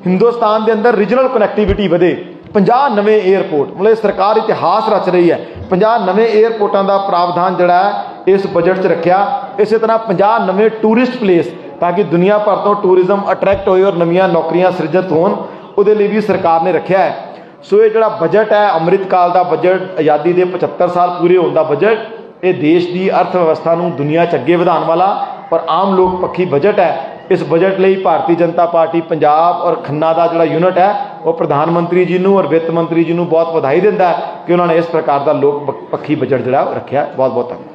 ਹਿੰਦੁਸਤਾਨ ਦੇ ਅੰਦਰ ਰੀਜਨਲ ਕਨੈਕਟੀਵਿਟੀ ਵਧੇ। 50 ਨਵੇਂ ਏਅਰਪੋਰਟ, ਮਤਲਬ ਸਰਕਾਰ ਇਤਿਹਾਸ ਰਚ ਰਹੀ ਹੈ। 50 ਨਵੇਂ ਏਅਰਪੋਰਟਾਂ ਦਾ ਪ੍ਰਾਵਧਾਨ ਜਿਹੜਾ ਹੈ ਇਸ ਬਜਟ 'ਚ ਰੱਖਿਆ। ਇਸੇ ਤਰ੍ਹਾਂ 50 ਨਵੇਂ ਟੂਰਿਸਟ ਪਲੇਸ ਤਾਂ ਕਿ ਦੁਨੀਆ ਭਰ ਤੋਂ ਟੂਰਿਜ਼ਮ ਅਟਰੈਕਟ ਹੋਏ ਔਰ ਨਵੀਆਂ ਨੌਕਰੀਆਂ ਸਿਰਜਿਤ ਹੋਣ, ਉਹਦੇ ਲਈ ਵੀ ਸਰਕਾਰ ਨੇ ਰੱਖਿਆ ਹੈ। ਸੋ ਇਹ ਜਿਹੜਾ ਬਜਟ ਹੈ ਅੰਮ੍ਰਿਤ ਕਾਲ ਦਾ ਬਜਟ, ਆਜ਼ਾਦੀ ਦੇ 75 ਸਾਲ ਪੂਰੇ ਹੋਣ ਦਾ ਬਜਟ, ਇਹ ਦੇਸ਼ ਦੀ ਅਰਥ ਵਿਵਸਥਾ ਨੂੰ ਦੁਨੀਆ 'ਚ ਅੱਗੇ ਵਧਾਉਣ ਵਾਲਾ ਔਰ ਆਮ ਲੋਕ ਪੱਖੀ ਬਜਟ ਹੈ। ਇਸ ਬਜਟ ਲਈ ਭਾਰਤੀ ਜਨਤਾ ਪਾਰਟੀ ਪੰਜਾਬ ਔਰ ਖੰਨਾ ਦਾ ਜਿਹੜਾ ਯੂਨਿਟ ਹੈ ਉਹ ਪ੍ਰਧਾਨ ਮੰਤਰੀ ਜੀ ਨੂੰ ਔਰ ਵਿੱਤ ਮੰਤਰੀ ਜੀ ਨੂੰ ਬਹੁਤ ਵਧਾਈ ਦਿੰਦਾ ਹੈ ਕਿ ਉਹਨਾਂ ਨੇ ਇਸ ਪ੍ਰਕਾਰ ਦਾ ਲੋਕ ਪੱਖੀ ਬਜਟ ਜਿਹੜਾ ਰੱਖਿਆ। ਬਹੁਤ ਬਹੁਤ ਧੰਨਵਾਦ।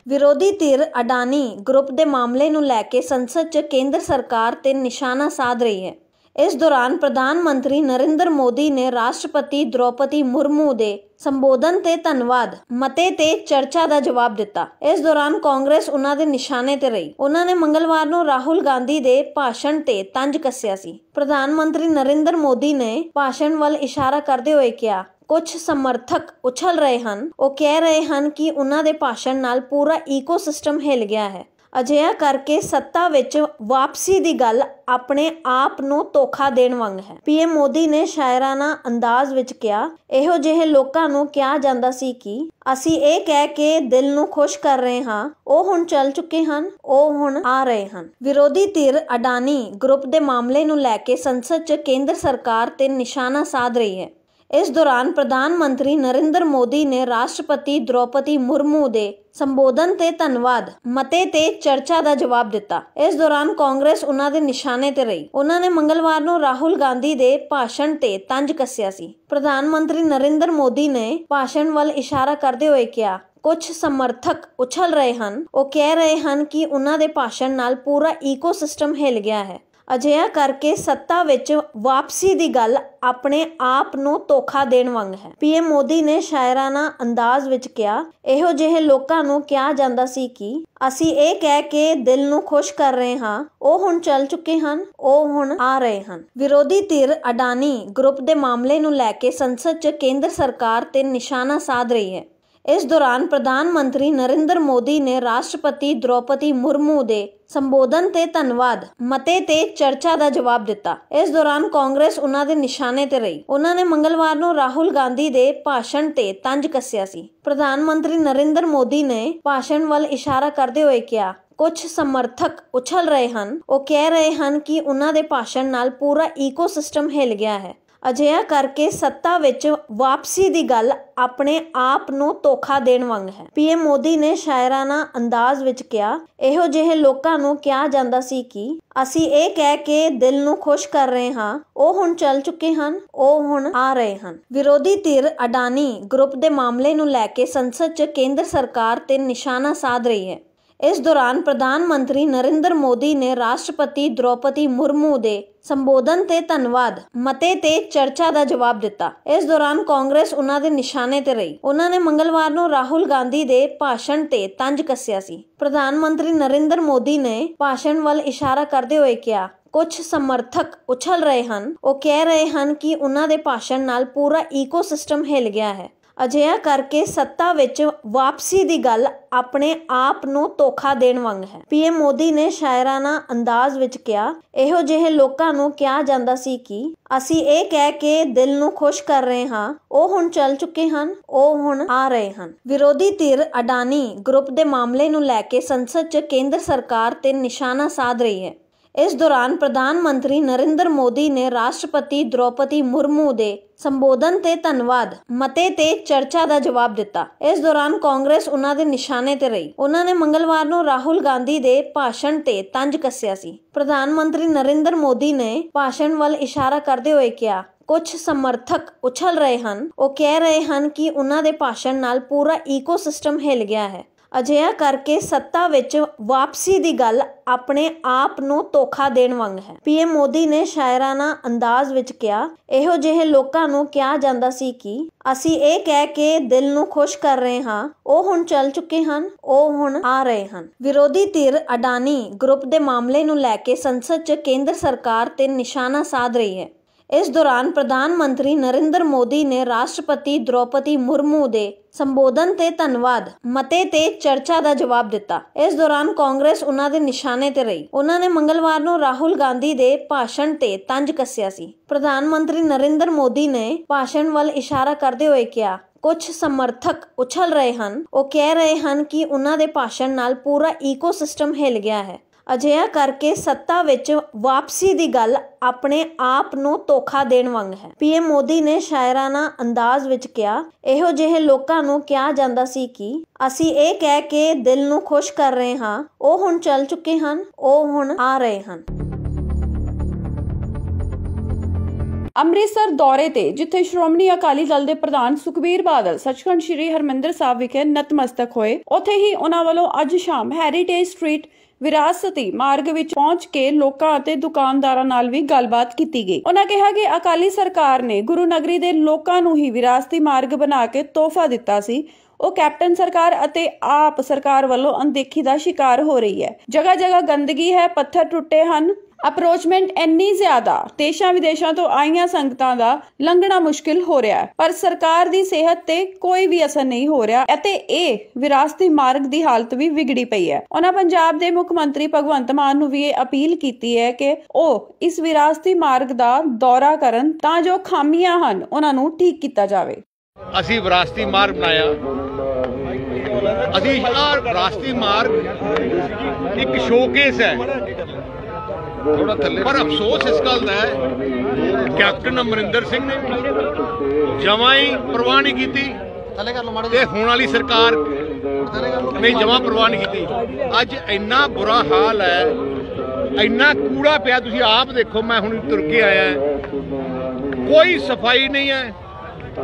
ਵਿਰੋਧੀ ਧਿਰ ਅਡਾਨੀ ਗਰੁੱਪ ਦੇ ਮਾਮਲੇ ਨੂੰ ਲੈ ਕੇ ਸੰਸਦ 'ਚ ਕੇਂਦਰ ਸਰਕਾਰ ਤੇ ਨਿਸ਼ਾਨਾ ਸਾਧ ਰਹੀ ਹੈ। ਇਸ ਦੌਰਾਨ ਪ੍ਰਧਾਨ ਮੰਤਰੀ ਨਰਿੰਦਰ ਮੋਦੀ ਨੇ ਰਾਸ਼ਟਰਪਤੀ ਦ੍ਰੌਪਦੀ ਮੁਰਮੂ ਦੇ ਸੰਬੋਧਨ ਤੇ ਧੰਨਵਾਦ ਮਤੇ ਤੇ ਚਰਚਾ ਦਾ ਜਵਾਬ ਦਿੱਤਾ। ਇਸ ਦੌਰਾਨ ਕਾਂਗਰਸ ਉਹਨਾਂ ਦੇ ਨਿਸ਼ਾਨੇ ਤੇ ਰਹੀ। ਉਹਨਾਂ ਨੇ ਮੰਗਲਵਾਰ ਨੂੰ ਰਾਹੁਲ ਗਾਂਧੀ ਦੇ ਭਾਸ਼ਣ ਤੇ ਤੰਜ ਕੱਸਿਆ ਸੀ। ਪ੍ਰਧਾਨ ਮੰਤਰੀ ਨਰਿੰਦਰ ਮੋਦੀ ਨੇ ਭਾਸ਼ਣ ਵੱਲ ਇਸ਼ਾਰਾ ਕਰਦੇ ਹੋਏ ਕਿਹਾ, ਕੁਝ ਸਮਰਥਕ ਉਛਲ ਰਹੇ ਹਨ। ਉਹ ਕਹਿ ਰਹੇ ਹਨ ਕਿ ਉਹਨਾਂ ਦੇ ਭਾਸ਼ਣ ਨਾਲ ਪੂਰਾ ਈਕੋਸਿਸਟਮ ਹਿੱਲ ਗਿਆ ਹੈ। ਅਜਿਹਾ ਕਰਕੇ ਸੱਤਾ ਵਿੱਚ ਵਾਪਸੀ ਦੀ ਗੱਲ ਆਪਣੇ ਆਪ ਨੂੰ ਧੋਖਾ ਦੇਣ ਵਾਂਗ ਹੈ। ਪੀਐਮ ਮੋਦੀ ਨੇ ਸ਼ਾਇਰਾਨਾ ਅੰਦਾਜ਼ ਵਿੱਚ ਕਿਹਾ, ਇਹੋ ਜਿਹੇ ਲੋਕਾਂ ਨੂੰ ਕਿਹਾ ਜਾਂਦਾ ਸੀ ਕਿ ਅਸੀਂ ਇਹ ਕਹਿ ਕੇ ਦਿਲ ਨੂੰ ਖੁਸ਼ ਕਰ ਰਹੇ ਹਾਂ, ਉਹ ਹੁਣ ਚੱਲ ਚੁੱਕੇ ਹਨ, ਉਹ ਹੁਣ ਆ ਰਹੇ ਹਨ। ਵਿਰੋਧੀ ਧਿਰ ਅਡਾਨੀ ਗਰੁੱਪ ਦੇ ਮਾਮਲੇ ਨੂੰ ਲੈ ਕੇ ਸੰਸਦ 'ਚ ਕੇਂਦਰ ਸਰਕਾਰ ਤੇ ਨਿਸ਼ਾਨਾ ਸਾਧ ਰਹੀ ਹੈ। ਇਸ ਦੌਰਾਨ ਪ੍ਰਧਾਨ ਮੰਤਰੀ ਨਰਿੰਦਰ ਮੋਦੀ ਨੇ ਰਾਸ਼ਟਰਪਤੀ ਦ੍ਰੌਪਦੀ ਮੁਰਮੂ ਦੇ ਸੰਬੋਧਨ ਤੇ ਧੰਨਵਾਦ ਮਤੇ ਤੇ ਚਰਚਾ ਦਾ ਜਵਾਬ ਦਿੱਤਾ। ਇਸ ਦੌਰਾਨ ਕਾਂਗਰਸ ਉਹਨਾਂ ਦੇ ਨਿਸ਼ਾਨੇ ਤੇ ਰਹੀ। ਉਹਨਾਂ ਨੇ ਮੰਗਲਵਾਰ ਨੂੰ ਰਾਹੁਲ ਗਾਂਧੀ ਦੇ ਭਾਸ਼ਣ ਤੇ ਤੰਜ ਕੱਸਿਆ ਸੀ। ਪ੍ਰਧਾਨ ਮੰਤਰੀ ਨਰਿੰਦਰ ਮੋਦੀ ਨੇ ਭਾਸ਼ਣ ਵੱਲ ਇਸ਼ਾਰਾ ਕਰਦੇ ਹੋਏ ਕਿਹਾ, ਕੁਝ ਸਮਰਥਕ ਉਛਲ ਰਹੇ ਹਨ। ਉਹ ਕਹਿ ਰਹੇ ਹਨ ਕਿ ਉਹਨਾਂ ਦੇ ਭਾਸ਼ਣ ਨਾਲ ਪੂਰਾ ਈਕੋਸਿਸਟਮ ਹਿੱਲ ਗਿਆ ਹੈ। ਅਜਿਹਾ ਕਰਕੇ ਸੱਤਾ ਵਿੱਚ ਵਾਪਸੀ ਦੀ ਗੱਲ ਆਪਣੇ ਆਪ ਨੂੰ ਧੋਖਾ ਦੇਣ ਵਾਂਗ ਹੈ। ਪੀਐਮ ਮੋਦੀ ਨੇ ਸ਼ਾਇਰਾਨਾ ਅੰਦਾਜ਼ ਵਿੱਚ ਕਿਹਾ, ਇਹੋ ਜਿਹੇ ਲੋਕਾਂ ਨੂੰ ਕਿਹਾ ਜਾਂਦਾ ਸੀ ਕਿ ਅਸੀਂ ਇਹ ਕਹਿ ਕੇ ਦਿਲ ਨੂੰ ਖੁਸ਼ ਕਰ ਰਹੇ ਹਾਂ, ਉਹ ਹੁਣ ਚੱਲ ਚੁੱਕੇ ਹਨ, ਉਹ ਹੁਣ ਆ ਰਹੇ ਹਨ। ਵਿਰੋਧੀ ਧਿਰ ਅਡਾਨੀ ਗਰੁੱਪ ਦੇ ਮਾਮਲੇ ਨੂੰ ਲੈ ਕੇ ਸੰਸਦ 'ਚ ਕੇਂਦਰ ਸਰਕਾਰ ਤੇ ਨਿਸ਼ਾਨਾ ਸਾਧ ਰਹੀ ਹੈ। ਇਸ ਦੌਰਾਨ ਪ੍ਰਧਾਨ ਮੰਤਰੀ ਨਰਿੰਦਰ ਮੋਦੀ ਨੇ ਰਾਸ਼ਟਰਪਤੀ ਦ੍ਰੌਪਦੀ ਮੁਰਮੂ ਦੇ ਸੰਬੋਧਨ ਤੇ ਧੰਨਵਾਦ ਮਤੇ ਤੇ ਚਰਚਾ ਦਾ ਜਵਾਬ ਦਿੱਤਾ। ਇਸ ਦੌਰਾਨ ਕਾਂਗਰਸ ਉਹਨਾਂ ਦੇ ਨਿਸ਼ਾਨੇ ਤੇ ਰਹੀ। ਉਹਨਾਂ ਨੇ ਮੰਗਲਵਾਰ ਨੂੰ ਰਾਹੁਲ ਗਾਂਧੀ ਦੇ ਭਾਸ਼ਣ ਤੇ ਤੰਜ ਕੱਸਿਆ ਸੀ। ਪ੍ਰਧਾਨ ਮੰਤਰੀ ਨਰਿੰਦਰ ਮੋਦੀ ਨੇ ਭਾਸ਼ਣ ਵੱਲ ਇਸ਼ਾਰਾ ਕਰਦੇ ਹੋਏ ਕਿਹਾ, ਕੁਝ ਸਮਰਥਕ ਉਛਲ ਰਹੇ ਹਨ। ਉਹ ਕਹਿ ਰਹੇ ਹਨ ਕਿ ਉਹਨਾਂ ਦੇ ਭਾਸ਼ਣ ਨਾਲ ਪੂਰਾ ਈਕੋਸਿਸਟਮ ਹਿੱਲ ਗਿਆ ਹੈ। ਅਜਿਹਾ ਕਰਕੇ ਸੱਤਾ ਵਿੱਚ ਵਾਪਸੀ ਦੀ ਗੱਲ ਆਪਣੇ ਆਪ ਨੂੰ ਧੋਖਾ ਦੇਣ ਵਾਂਗ ਹੈ। ਪੀਐਮ ਮੋਦੀ ਨੇ ਸ਼ਾਇਰਾਨਾ ਅੰਦਾਜ਼ ਵਿੱਚ ਕਿਹਾ, ਇਹੋ ਜਿਹੇ ਲੋਕਾਂ ਨੂੰ ਕਿਹਾ ਜਾਂਦਾ ਸੀ ਕਿ ਅਸੀਂ ਇਹ ਕਹਿ ਕੇ ਦਿਲ ਨੂੰ ਖੁਸ਼ ਕਰ ਰਹੇ ਹਾਂ, ਉਹ ਹੁਣ ਚੱਲ ਚੁੱਕੇ ਹਨ, ਉਹ ਹੁਣ ਆ ਰਹੇ ਹਨ। ਵਿਰੋਧੀ ਧਿਰ ਅਡਾਨੀ ਗਰੁੱਪ ਦੇ ਮਾਮਲੇ ਨੂੰ ਲੈ ਕੇ ਸੰਸਦ 'ਚ ਕੇਂਦਰ ਸਰਕਾਰ ਤੇ ਨਿਸ਼ਾਨਾ ਸਾਧ ਰਹੀ ਹੈ। ਇਸ ਦੌਰਾਨ ਪ੍ਰਧਾਨ ਮੰਤਰੀ ਨਰਿੰਦਰ ਮੋਦੀ ਨੇ ਰਾਸ਼ਟਰਪਤੀ ਦ੍ਰੌਪਦੀ ਮੁਰਮੂ ਦੇ ਸੰਬੋਧਨ ਤੇ ਧੰਨਵਾਦ ਮਤੇ ਤੇ ਚਰਚਾ ਦਾ ਜਵਾਬ ਦਿੱਤਾ। ਇਸ ਦੌਰਾਨ ਕਾਂਗਰਸ ਉਹਨਾਂ ਦੇ ਨਿਸ਼ਾਨੇ ਤੇ ਰਹੀ। ਉਹਨਾਂ ਨੇ ਮੰਗਲਵਾਰ ਨੂੰ ਰਾਹੁਲ ਗਾਂਧੀ ਦੇ ਭਾਸ਼ਣ ਤੇ ਤੰਜ ਕੱਸਿਆ ਸੀ। ਪ੍ਰਧਾਨ ਮੰਤਰੀ ਨਰਿੰਦਰ ਮੋਦੀ ਨੇ ਭਾਸ਼ਣ ਵੱਲ ਇਸ਼ਾਰਾ ਕਰਦੇ ਹੋਏ ਕਿਹਾ, ਕੁਝ ਸਮਰਥਕ ਉਛਲ ਰਹੇ ਹਨ। ਉਹ ਕਹਿ ਰਹੇ ਹਨ ਕਿ ਉਹਨਾਂ ਦੇ ਭਾਸ਼ਣ ਨਾਲ ਪੂਰਾ ਈਕੋਸਿਸਟਮ ਹਿੱਲ ਗਿਆ ਹੈ। ਅਜਿਹਾ ਕਰਕੇ ਸੱਤਾ ਵਿੱਚ ਵਾਪਸੀ ਦੀ ਗੱਲ ਆਪਣੇ ਆਪ ਨੂੰ ਧੋਖਾ ਦੇਣ ਵਾਂਗ ਹੈ। ਪੀਐਮ ਮੋਦੀ ਨੇ ਸ਼ਾਇਰਾਨਾ ਅੰਦਾਜ਼ ਵਿੱਚ ਕਿਹਾ, ਇਹੋ ਜਿਹੇ ਲੋਕਾਂ ਨੂੰ ਕਿਹਾ ਜਾਂਦਾ ਸੀ ਕਿ ਅਸੀਂ ਇਹ ਕਹਿ ਕੇ ਦਿਲ ਨੂੰ ਖੁਸ਼ ਕਰ ਰਹੇ ਹਾਂ, ਉਹ ਹੁਣ ਚੱਲ ਚੁੱਕੇ ਹਨ, ਉਹ ਹੁਣ ਆ ਰਹੇ ਹਨ। ਵਿਰੋਧੀ ਧਿਰ ਅਡਾਨੀ ਗਰੁੱਪ ਦੇ ਮਾਮਲੇ ਨੂੰ ਲੈ ਕੇ ਸੰਸਦ 'ਚ ਕੇਂਦਰ ਸਰਕਾਰ ਤੇ ਨਿਸ਼ਾਨਾ ਸਾਧ ਰਹੀ ਹੈ। ਇਸ ਦੌਰਾਨ ਪ੍ਰਧਾਨ ਮੰਤਰੀ ਨਰਿੰਦਰ ਮੋਦੀ ਨੇ ਰਾਸ਼ਟਰਪਤੀ ਦ੍ਰੌਪਦੀ ਮੁਰਮੂ ਦੇ ਸੰਬੋਧਨ ਤੇ ਧੰਨਵਾਦ ਮਤੇ ਤੇ ਚਰਚਾ ਦਾ ਜਵਾਬ ਦਿੱਤਾ। ਇਸ ਦੌਰਾਨ ਕਾਂਗਰਸ ਉਹਨਾਂ ਦੇ ਨਿਸ਼ਾਨੇ ਤੇ ਰਹੀ। ਉਹਨਾਂ ਨੇ ਮੰਗਲਵਾਰ ਨੂੰ ਰਾਹੁਲ ਗਾਂਧੀ ਦੇ ਭਾਸ਼ਣ ਤੇ ਤੰਜ ਕੱਸਿਆ ਸੀ। ਪ੍ਰਧਾਨ ਮੰਤਰੀ ਨਰਿੰਦਰ ਮੋਦੀ ਨੇ ਭਾਸ਼ਣ ਵੱਲ ਇਸ਼ਾਰਾ ਕਰਦੇ ਹੋਏ ਕਿਹਾ, ਕੁਝ ਸਮਰਥਕ ਉਛਲ ਰਹੇ ਹਨ। ਉਹ ਕਹਿ ਰਹੇ ਹਨ ਕਿ ਉਹਨਾਂ ਦੇ ਭਾਸ਼ਣ ਨਾਲ ਪੂਰਾ ਈਕੋਸਿਸਟਮ ਹਿੱਲ ਗਿਆ ਹੈ। ਅਜਿਹਾ ਕਰਕੇ ਸੱਤਾ ਵਿੱਚ ਵਾਪਸੀ ਦੀ ਗੱਲ ਆਪਣੇ ਆਪ ਨੂੰ ਧੋਖਾ ਦੇਣ ਵਾਂਗ ਹੈ। ਪੀਐਮ ਮੋਦੀ ਨੇ ਸ਼ਾਇਰਾਨਾ ਅੰਦਾਜ਼ ਵਿੱਚ ਕਿਹਾ, ਇਹੋ ਜਿਹੇ ਲੋਕਾਂ ਨੂੰ ਕਿਹਾ ਜਾਂਦਾ ਸੀ ਕਿ ਅਸੀਂ ਇਹ ਕਹਿ ਕੇ ਦਿਲ ਨੂੰ ਖੁਸ਼ ਕਰ ਰਹੇ ਹਾਂ, ਉਹ ਹੁਣ ਚੱਲ ਚੁੱਕੇ ਹਨ, ਉਹ ਹੁਣ ਆ ਰਹੇ ਹਨ। ਵਿਰੋਧੀ ਧਿਰ ਅਡਾਨੀ ਗਰੁੱਪ ਦੇ ਮਾਮਲੇ ਨੂੰ ਲੈ ਕੇ ਸੰਸਦ 'ਚ ਕੇਂਦਰ ਸਰਕਾਰ ਤੇ ਨਿਸ਼ਾਨਾ ਸਾਧ ਰਹੀ ਹੈ। ਇਸ ਦੌਰਾਨ ਪ੍ਰਧਾਨ ਮੰਤਰੀ ਨਰਿੰਦਰ ਮੋਦੀ ਨੇ ਰਾਸ਼ਟਰਪਤੀ ਦ੍ਰੌਪਦੀ ਮੁਰਮੂ ਦੇ ਸੰਬੋਧਨ ਤੇ ਧੰਨਵਾਦ ਮਤੇ ਤੇ ਚਰਚਾ ਦਾ ਜਵਾਬ ਦਿੱਤਾ। ਇਸ ਦੌਰਾਨ ਕਾਂਗਰਸ ਉਹਨਾਂ ਦੇ ਨਿਸ਼ਾਨੇ ਤੇ ਰਹੀ। ਉਹਨਾਂ ਨੇ ਮੰਗਲਵਾਰ ਨੂੰ ਰਾਹੁਲ ਗਾਂਧੀ ਦੇ ਭਾਸ਼ਣ ਤੇ ਤੰਜ ਕੱਸਿਆ ਸੀ। ਪ੍ਰਧਾਨ ਮੰਤਰੀ ਨਰਿੰਦਰ ਮੋਦੀ ਨੇ ਭਾਸ਼ਣ ਵੱਲ ਇਸ਼ਾਰਾ ਕਰਦੇ ਹੋਏ ਕਿਹਾ, ਕੁਝ ਸਮਰਥਕ ਉਛਲ ਰਹੇ ਹਨ। ਉਹ ਕਹਿ ਰਹੇ ਹਨ ਕਿ ਉਹਨਾਂ ਦੇ ਭਾਸ਼ਣ ਨਾਲ ਪੂਰਾ ਈਕੋਸਿਸਟਮ ਹਿੱਲ ਗਿਆ ਹੈ। ਅਜਿਹਾ ਕਰਕੇ ਸੱਤਾ ਵਿੱਚ ਵਾਪਸੀ ਦੀ ਗੱਲ ਆਪਣੇ ਆਪ ਨੂੰ ਧੋਖਾ ਦੇਣ ਵਾਂਗ ਹੈ। ਪੀਐਮ ਮੋਦੀ ਨੇ ਸ਼ਾਇਰਾਨਾ ਅੰਦਾਜ਼ ਵਿੱਚ ਕਿਹਾ, ਇਹੋ ਜਿਹੇ ਲੋਕਾਂ ਨੂੰ ਕਿਹਾ ਜਾਂਦਾ ਸੀ ਕਿ ਅਸੀਂ ਇਹ ਕਹਿ ਕੇ ਦਿਲ ਨੂੰ ਖੁਸ਼ ਕਰ ਰਹੇ ਹਾਂ, ਉਹ ਹੁਣ ਚੱਲ ਚੁੱਕੇ ਹਨ, ਉਹ ਹੁਣ ਆ ਰਹੇ ਹਨ। ਅੰਮ੍ਰਿਤਸਰ ਦੌਰੇ ਤੇ ਜਿੱਥੇ ਸ਼੍ਰੋਮਣੀ ਅਕਾਲੀ ਦਲ ਦੇ ਪ੍ਰਧਾਨ ਸੁਖਬੀਰ ਬਾਦਲ ਸੱਚਖੰਡ ਸ੍ਰੀ ਹਰਮਿੰਦਰ ਸਾਹਿਬ ਵਿਖੇ ਨਤਮਸਤਕ ਹੋਏ, ਉੱਥੇ ਹੀ ਉਹਨਾਂ ਵੱਲੋਂ ਅੱਜ ਸ਼ਾਮ ਹੈਰੀਟੇਜ ਸਟਰੀਟ ਵਿਰਾਸਤੀ ਮਾਰਗ ਵਿੱਚ ਪਹੁੰਚ ਕੇ ਲੋਕਾਂ ਅਤੇ ਦੁਕਾਨਦਾਰਾਂ ਨਾਲ ਵੀ ਗੱਲਬਾਤ ਕੀਤੀ ਗਈ। ਉਹਨਾਂ ਕਿਹਾ ਕਿ ਅਕਾਲੀ ਸਰਕਾਰ ਨੇ ਗੁਰੂ ਨਗਰੀ ਦੇ ਲੋਕਾਂ ਨੂੰ ਹੀ ਵਿਰਾਸਤੀ ਮਾਰਗ ਬਣਾ ਕੇ ਤੋਹਫਾ ਦਿੱਤਾ ਸੀ। ਉਹ ਕੈਪਟਨ ਸਰਕਾਰ ਅਤੇ ਆਪ ਸਰਕਾਰ ਵੱਲੋਂ ਅਣਦੇਖੀ ਦਾ ਸ਼ਿਕਾਰ ਹੋ ਰਹੀ ਹੈ। ਜਗ੍ਹਾ ਜਗ੍ਹਾ ਗੰਦਗੀ ਹੈ, ਪੱਥਰ ਟੁੱਟੇ ਹਨ, ਅਪਰੋਚਮੈਂਟ ਇੰਨੀ ਜ਼ਿਆਦਾ, ਦੇਸ਼ਾਂ ਵਿਦੇਸ਼ਾਂ ਤੋਂ ਆਈਆਂ ਸੰਗਤਾਂ ਦਾ ਲੰਘਣਾ ਮੁਸ਼ਕਿਲ ਹੋ ਰਿਹਾ ਹੈ, ਪਰ ਸਰਕਾਰ ਦੀ ਸਿਹਤ ਤੇ ਕੋਈ ਵੀ ਅਸਰ ਨਹੀਂ ਹੋ ਰਿਹਾ ਅਤੇ ਇਹ ਵਿਰਾਸਤੀ ਮਾਰਗ ਦੀ ਹਾਲਤ ਵੀ ਵਿਗੜੀ ਪਈ ਹੈ। ਉਹਨਾਂ ਪੰਜਾਬ ਦੇ ਮੁੱਖ ਮੰਤਰੀ ਭਗਵੰਤ ਮਾਨ ਨੂੰ ਵੀ ਇਹ ਅਪੀਲ ਕੀਤੀ ਹੈ ਕਿ ਉਹ ਇਸ ਵਿਰਾਸਤੀ ਮਾਰਗ ਦਾ ਦੌਰਾ ਕਰਨ ਤਾਂ ਜੋ ਖਾਮੀਆਂ ਹਨ ਉਹਨਾਂ ਨੂੰ ਠੀਕ ਕੀਤਾ ਜਾਵੇ। ਅਸੀਂ ਵਿਰਾਸਤੀ ਮਾਰਗ ਬਣਾਇਆ, ਅਸੀਂ ਵਿਰਾਸਤੀ ਮਾਰਗ ਇੱਕ ਸ਼ੋਕੇਸ ਹੈ, ਪਰ ਅਫਸੋਸ ਇਸ ਗੱਲ ਦਾ ਹੈ ਕੈਪਟਨ ਅਮਰਿੰਦਰ ਸਿੰਘ ਨੇ ਜਮਾਂ ਹੀ ਪਰਵਾਹ ਨਹੀਂ ਕੀਤੀ ਤੇ ਹੁਣ ਵਾਲੀ ਸਰਕਾਰ ਨੇ ਜਮਾਂ ਪਰਵਾਹ ਨਹੀਂ ਕੀਤੀ। ਅੱਜ ਇੰਨਾ ਬੁਰਾ ਹਾਲ ਹੈ, ਇੰਨਾ ਕੂੜਾ ਪਿਆ, ਤੁਸੀਂ ਆਪ ਦੇਖੋ, ਮੈਂ ਹੁਣ ਤੁਰ ਕੇ ਆਇਆ, ਕੋਈ ਸਫਾਈ ਨਹੀਂ ਹੈ,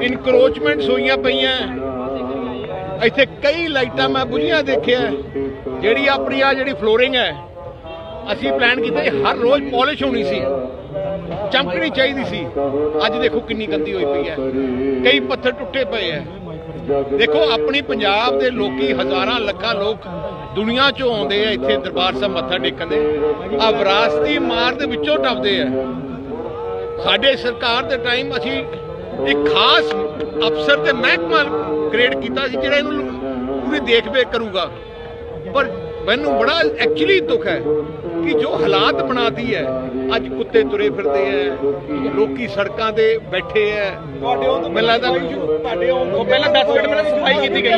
ਇਨਕਰੋਚਮੈਂਟਸ ਹੋਈਆਂ ਪਈਆਂ। ਇੱਥੇ ਕਈ ਲਾਈਟਾਂ ਮੈਂ ਬੁਝੀਆਂ ਦੇਖਿਆ, ਜਿਹੜੀ ਆਪਣੀ ਆ ਜਿਹੜੀ ਫਲੋਰਿੰਗ ਹੈ ਅਸੀਂ ਪਲਾਨ ਕੀਤਾ ਹਰ ਰੋਜ਼ ਪਾਲਿਸ਼ ਹੋਣੀ ਸੀ, ਚਮਕਣੀ ਚਾਹੀਦੀ ਸੀ, ਅੱਜ ਦੇਖੋ ਕਿੰਨੀ ਗੰਦੀ ਹੋਈ ਪਈ ਹੈ, ਕਈ ਪੱਥਰ ਟੁੱਟੇ ਪਏ ਹੈ। ਦੇਖੋ ਆਪਣੀ ਪੰਜਾਬ ਦੇ ਲੋਕੀ ਹਜ਼ਾਰਾਂ ਲੱਖਾਂ ਲੋਕ ਦੁਨੀਆ ਚੋਂ ਆਉਂਦੇ ਆ ਇੱਥੇ ਦਰਬਾਰ ਸਾਹਿਬ ਮੱਥਾ ਟੇਕਣ ਦੇ, ਆ ਵਿਰਾਸਤੀ ਮਾਰਗ ਦੇ ਵਿੱਚੋਂ ਟੱਪਦੇ ਆ। ਸਾਡੇ ਸਰਕਾਰ ਦੇ ਟਾਈਮ ਅਸੀਂ ਇੱਕ ਖਾਸ ਅਫਸਰ ਤੇ ਮਹਿਕਮਾ ਕ੍ਰੀਏਟ ਕੀਤਾ ਸੀ ਜਿਹੜਾ ਇਹਨੂੰ ਪੂਰੀ ਦੇਖਭੇਖ ਕਰੂਗਾ, ਪਰ ਮੈਨੂੰ ਬੜਾ ਐਕਚੁਅਲੀ ਦੁੱਖ ਹੈ ਕਿ ਜੋ ਹਾਲਾਤ ਬਣਾਤੀ ਹੈ, ਅੱਜ ਕੁੱਤੇ ਤੁਰੇ ਫਿਰਦੇ ਹੈ, ਲੋਕੀ ਸੜਕਾਂ ਤੇ ਬੈਠੇ ਹੈ। ਮੈਨੂੰ ਲੱਗਦਾ ਉਹ ਪਹਿਲਾਂ 10 ਮਿੰਟ ਪਹਿਲਾਂ ਸਫਾਈ ਕੀਤੀ ਗਈ ਹੈ,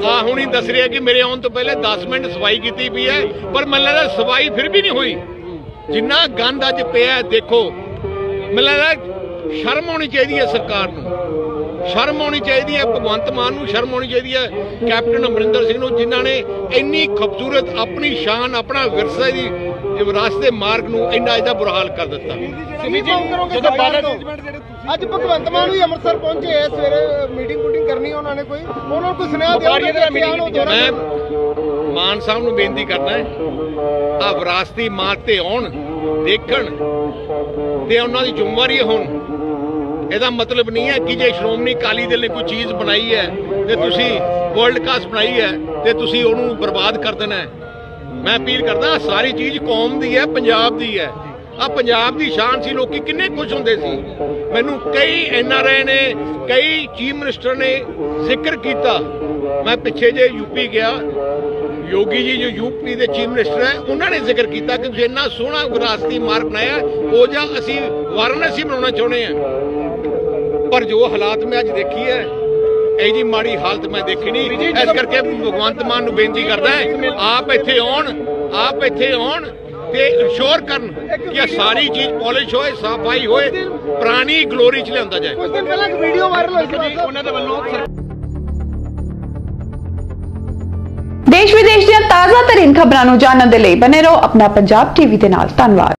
ਹਾਂ ਹੁਣ ਹੀ ਦੱਸ ਰਿਹਾ ਕਿ ਮੇਰੇ ਆਉਣ ਤੋਂ ਪਹਿਲੇ 10 ਮਿੰਟ ਸਫਾਈ ਕੀਤੀ ਪਈ ਹੈ, ਪਰ ਮੈਨੂੰ ਲੱਗਦਾ ਸਫਾਈ ਫਿਰ ਵੀ ਨਹੀਂ ਹੋਈ। ਜਿੰਨਾ ਗੰਦ ਅੱਜ ਪਿਆ ਦੇਖੋ, ਮੈਨੂੰ ਲੱਗਦਾ ਸ਼ਰਮ ਆਉਣੀ ਚਾਹੀਦੀ ਹੈ ਸਰਕਾਰ ਨੂੰ, ਸ਼ਰਮ ਆਉਣੀ ਚਾਹੀਦੀ ਹੈ ਭਗਵੰਤ ਮਾਨ ਨੂੰ, ਸ਼ਰਮ ਆਉਣੀ ਚਾਹੀਦੀ ਹੈ ਕੈਪਟਨ ਅਮਰਿੰਦਰ ਸਿੰਘ ਨੂੰ, ਜਿਨ੍ਹਾਂ ਨੇ ਇੰਨੀ ਖੂਬਸੂਰਤ ਆਪਣੀ ਸ਼ਾਨ, ਆਪਣਾ ਵਿਰਸੇ ਦੀ ਵਿਰਾਸਤੇ ਮਾਰਗ ਨੂੰ ਇੰਨਾ ਇਹਦਾ ਬੁਰਾ ਹਾਲ ਕਰ ਦਿੱਤਾ। ਅੱਜ ਭਗਵੰਤ ਮਾਨ ਵੀ ਅੰਮ੍ਰਿਤਸਰ ਪਹੁੰਚੇ ਐ, ਸਵੇਰੇ ਮੀਟਿੰਗ ਕਰਨੀ ਉਹਨਾਂ ਨੇ, ਕੋਈ ਉਹਨਾਂ ਨੂੰ ਕੋਈ ਸੁਨੇਹਾ ਦਿਓ। ਮੈਂ ਮਾਨ ਸਾਹਿਬ ਨੂੰ ਬੇਨਤੀ ਕਰਨਾ ਹੈ ਆ ਵਿਰਾਸਤੀ ਮਾਰਗ ਤੇ ਆਉਣ, ਦੇਖਣ ਤੇ ਉਹਨਾਂ ਦੀ ਜ਼ਿੰਮੇਵਾਰੀ ਹੁਣ। ਇਹਦਾ ਮਤਲਬ ਨਹੀਂ ਹੈ ਕਿ ਜੇ ਸ਼੍ਰੋਮਣੀ ਅਕਾਲੀ ਦਲ ਨੇ ਕੋਈ ਚੀਜ਼ ਬਣਾਈ ਹੈ ਤੇ ਤੁਸੀਂ ਵਰਲਡ ਕਲਾਸ ਬਣਾਈ ਹੈ ਤੇ ਤੁਸੀਂ ਉਹਨੂੰ ਬਰਬਾਦ ਕਰ ਦੇਣਾ ਹੈ। ਮੈਂ ਅਪੀਲ ਕਰਦਾ ਸਾਰੀ ਚੀਜ਼ ਕੌਮ ਦੀ ਹੈ, ਪੰਜਾਬ ਦੀ ਹੈ, ਆ ਪੰਜਾਬ ਦੀ ਸ਼ਾਨ ਸੀ, ਲੋਕੀ ਕਿੰਨੇ ਖੁਸ਼ ਹੁੰਦੇ ਸੀ। ਮੈਨੂੰ ਕਈ NRI ਨੇ, ਕਈ ਚੀਫ ਮਿਨਿਸਟਰ ਨੇ ਜ਼ਿਕਰ ਕੀਤਾ। ਮੈਂ ਪਿੱਛੇ ਜੇ ਯੂਪੀ ਗਿਆ, ਯੋਗੀ ਜੀ ਜੋ ਯੂਪੀ ਦੇ ਚੀਫ ਮਿਨਿਸਟਰ ਹੈ, ਉਹਨਾਂ ਨੇ ਜ਼ਿਕਰ ਕੀਤਾ ਕਿ ਤੁਸੀਂ ਇੰਨਾ ਸੋਹਣਾ ਵਿਰਾਸਤੀ ਮਾਰਗ ਬਣਾਇਆ, ਉਹ ਜਾਂ ਅਸੀਂ ਵਾਰਾਣਸੀ ਬਣਾਉਣਾ ਚਾਹੁੰਦੇ ਹਾਂ। ਪਰ ਜੋ ਹਾਲਾਤ ਮੈਂ ਅੱਜ ਦੇਖੀ ਹੈ, ਇਹ ਜੀ ਮਾੜੀ ਹਾਲਤ ਮੈਂ ਦੇਖੀ ਨਹੀਂ। ਇਸ ਕਰਕੇ ਭਗਵੰਤ ਮਾਨ ਨੂੰ ਬੇਨਤੀ ਕਰਦਾ ਹੈ ਆਪ ਇੱਥੇ ਆਉਣ ਤੇ ਇੰਸ਼ੋਰ ਕਰਨ ਕਿ ਸਾਰੀ ਚੀਜ਼ ਪਾਲਿਸ਼ ਹੋਏ, ਸਫਾਈ ਹੋਏ, ਪੁਰਾਣੀ ਗਲੋਰੀ ਚ ਲਿਆਂਦਾ ਜਾਏ। ਕੁਝ ਦਿਨ ਪਹਿਲਾਂ ਇੱਕ ਵੀਡੀਓ ਵਾਇਰਲ ਹੋਈ ਸੀ ਉਹਨਾਂ ਦੇ ਵੱਲੋਂ। ਦੇਸ਼ ਵਿਦੇਸ਼ ਦੀਆਂ ਤਾਜ਼ਾ ਤਰੀਨ ਖਬਰਾਂ ਨੂੰ ਜਾਣਨ ਦੇ ਲਈ ਬਨੇ ਰਹੋ ਆਪਣਾ ਪੰਜਾਬ ਟੀਵੀ ਦੇ ਨਾਲ। ਧੰਨਵਾਦ।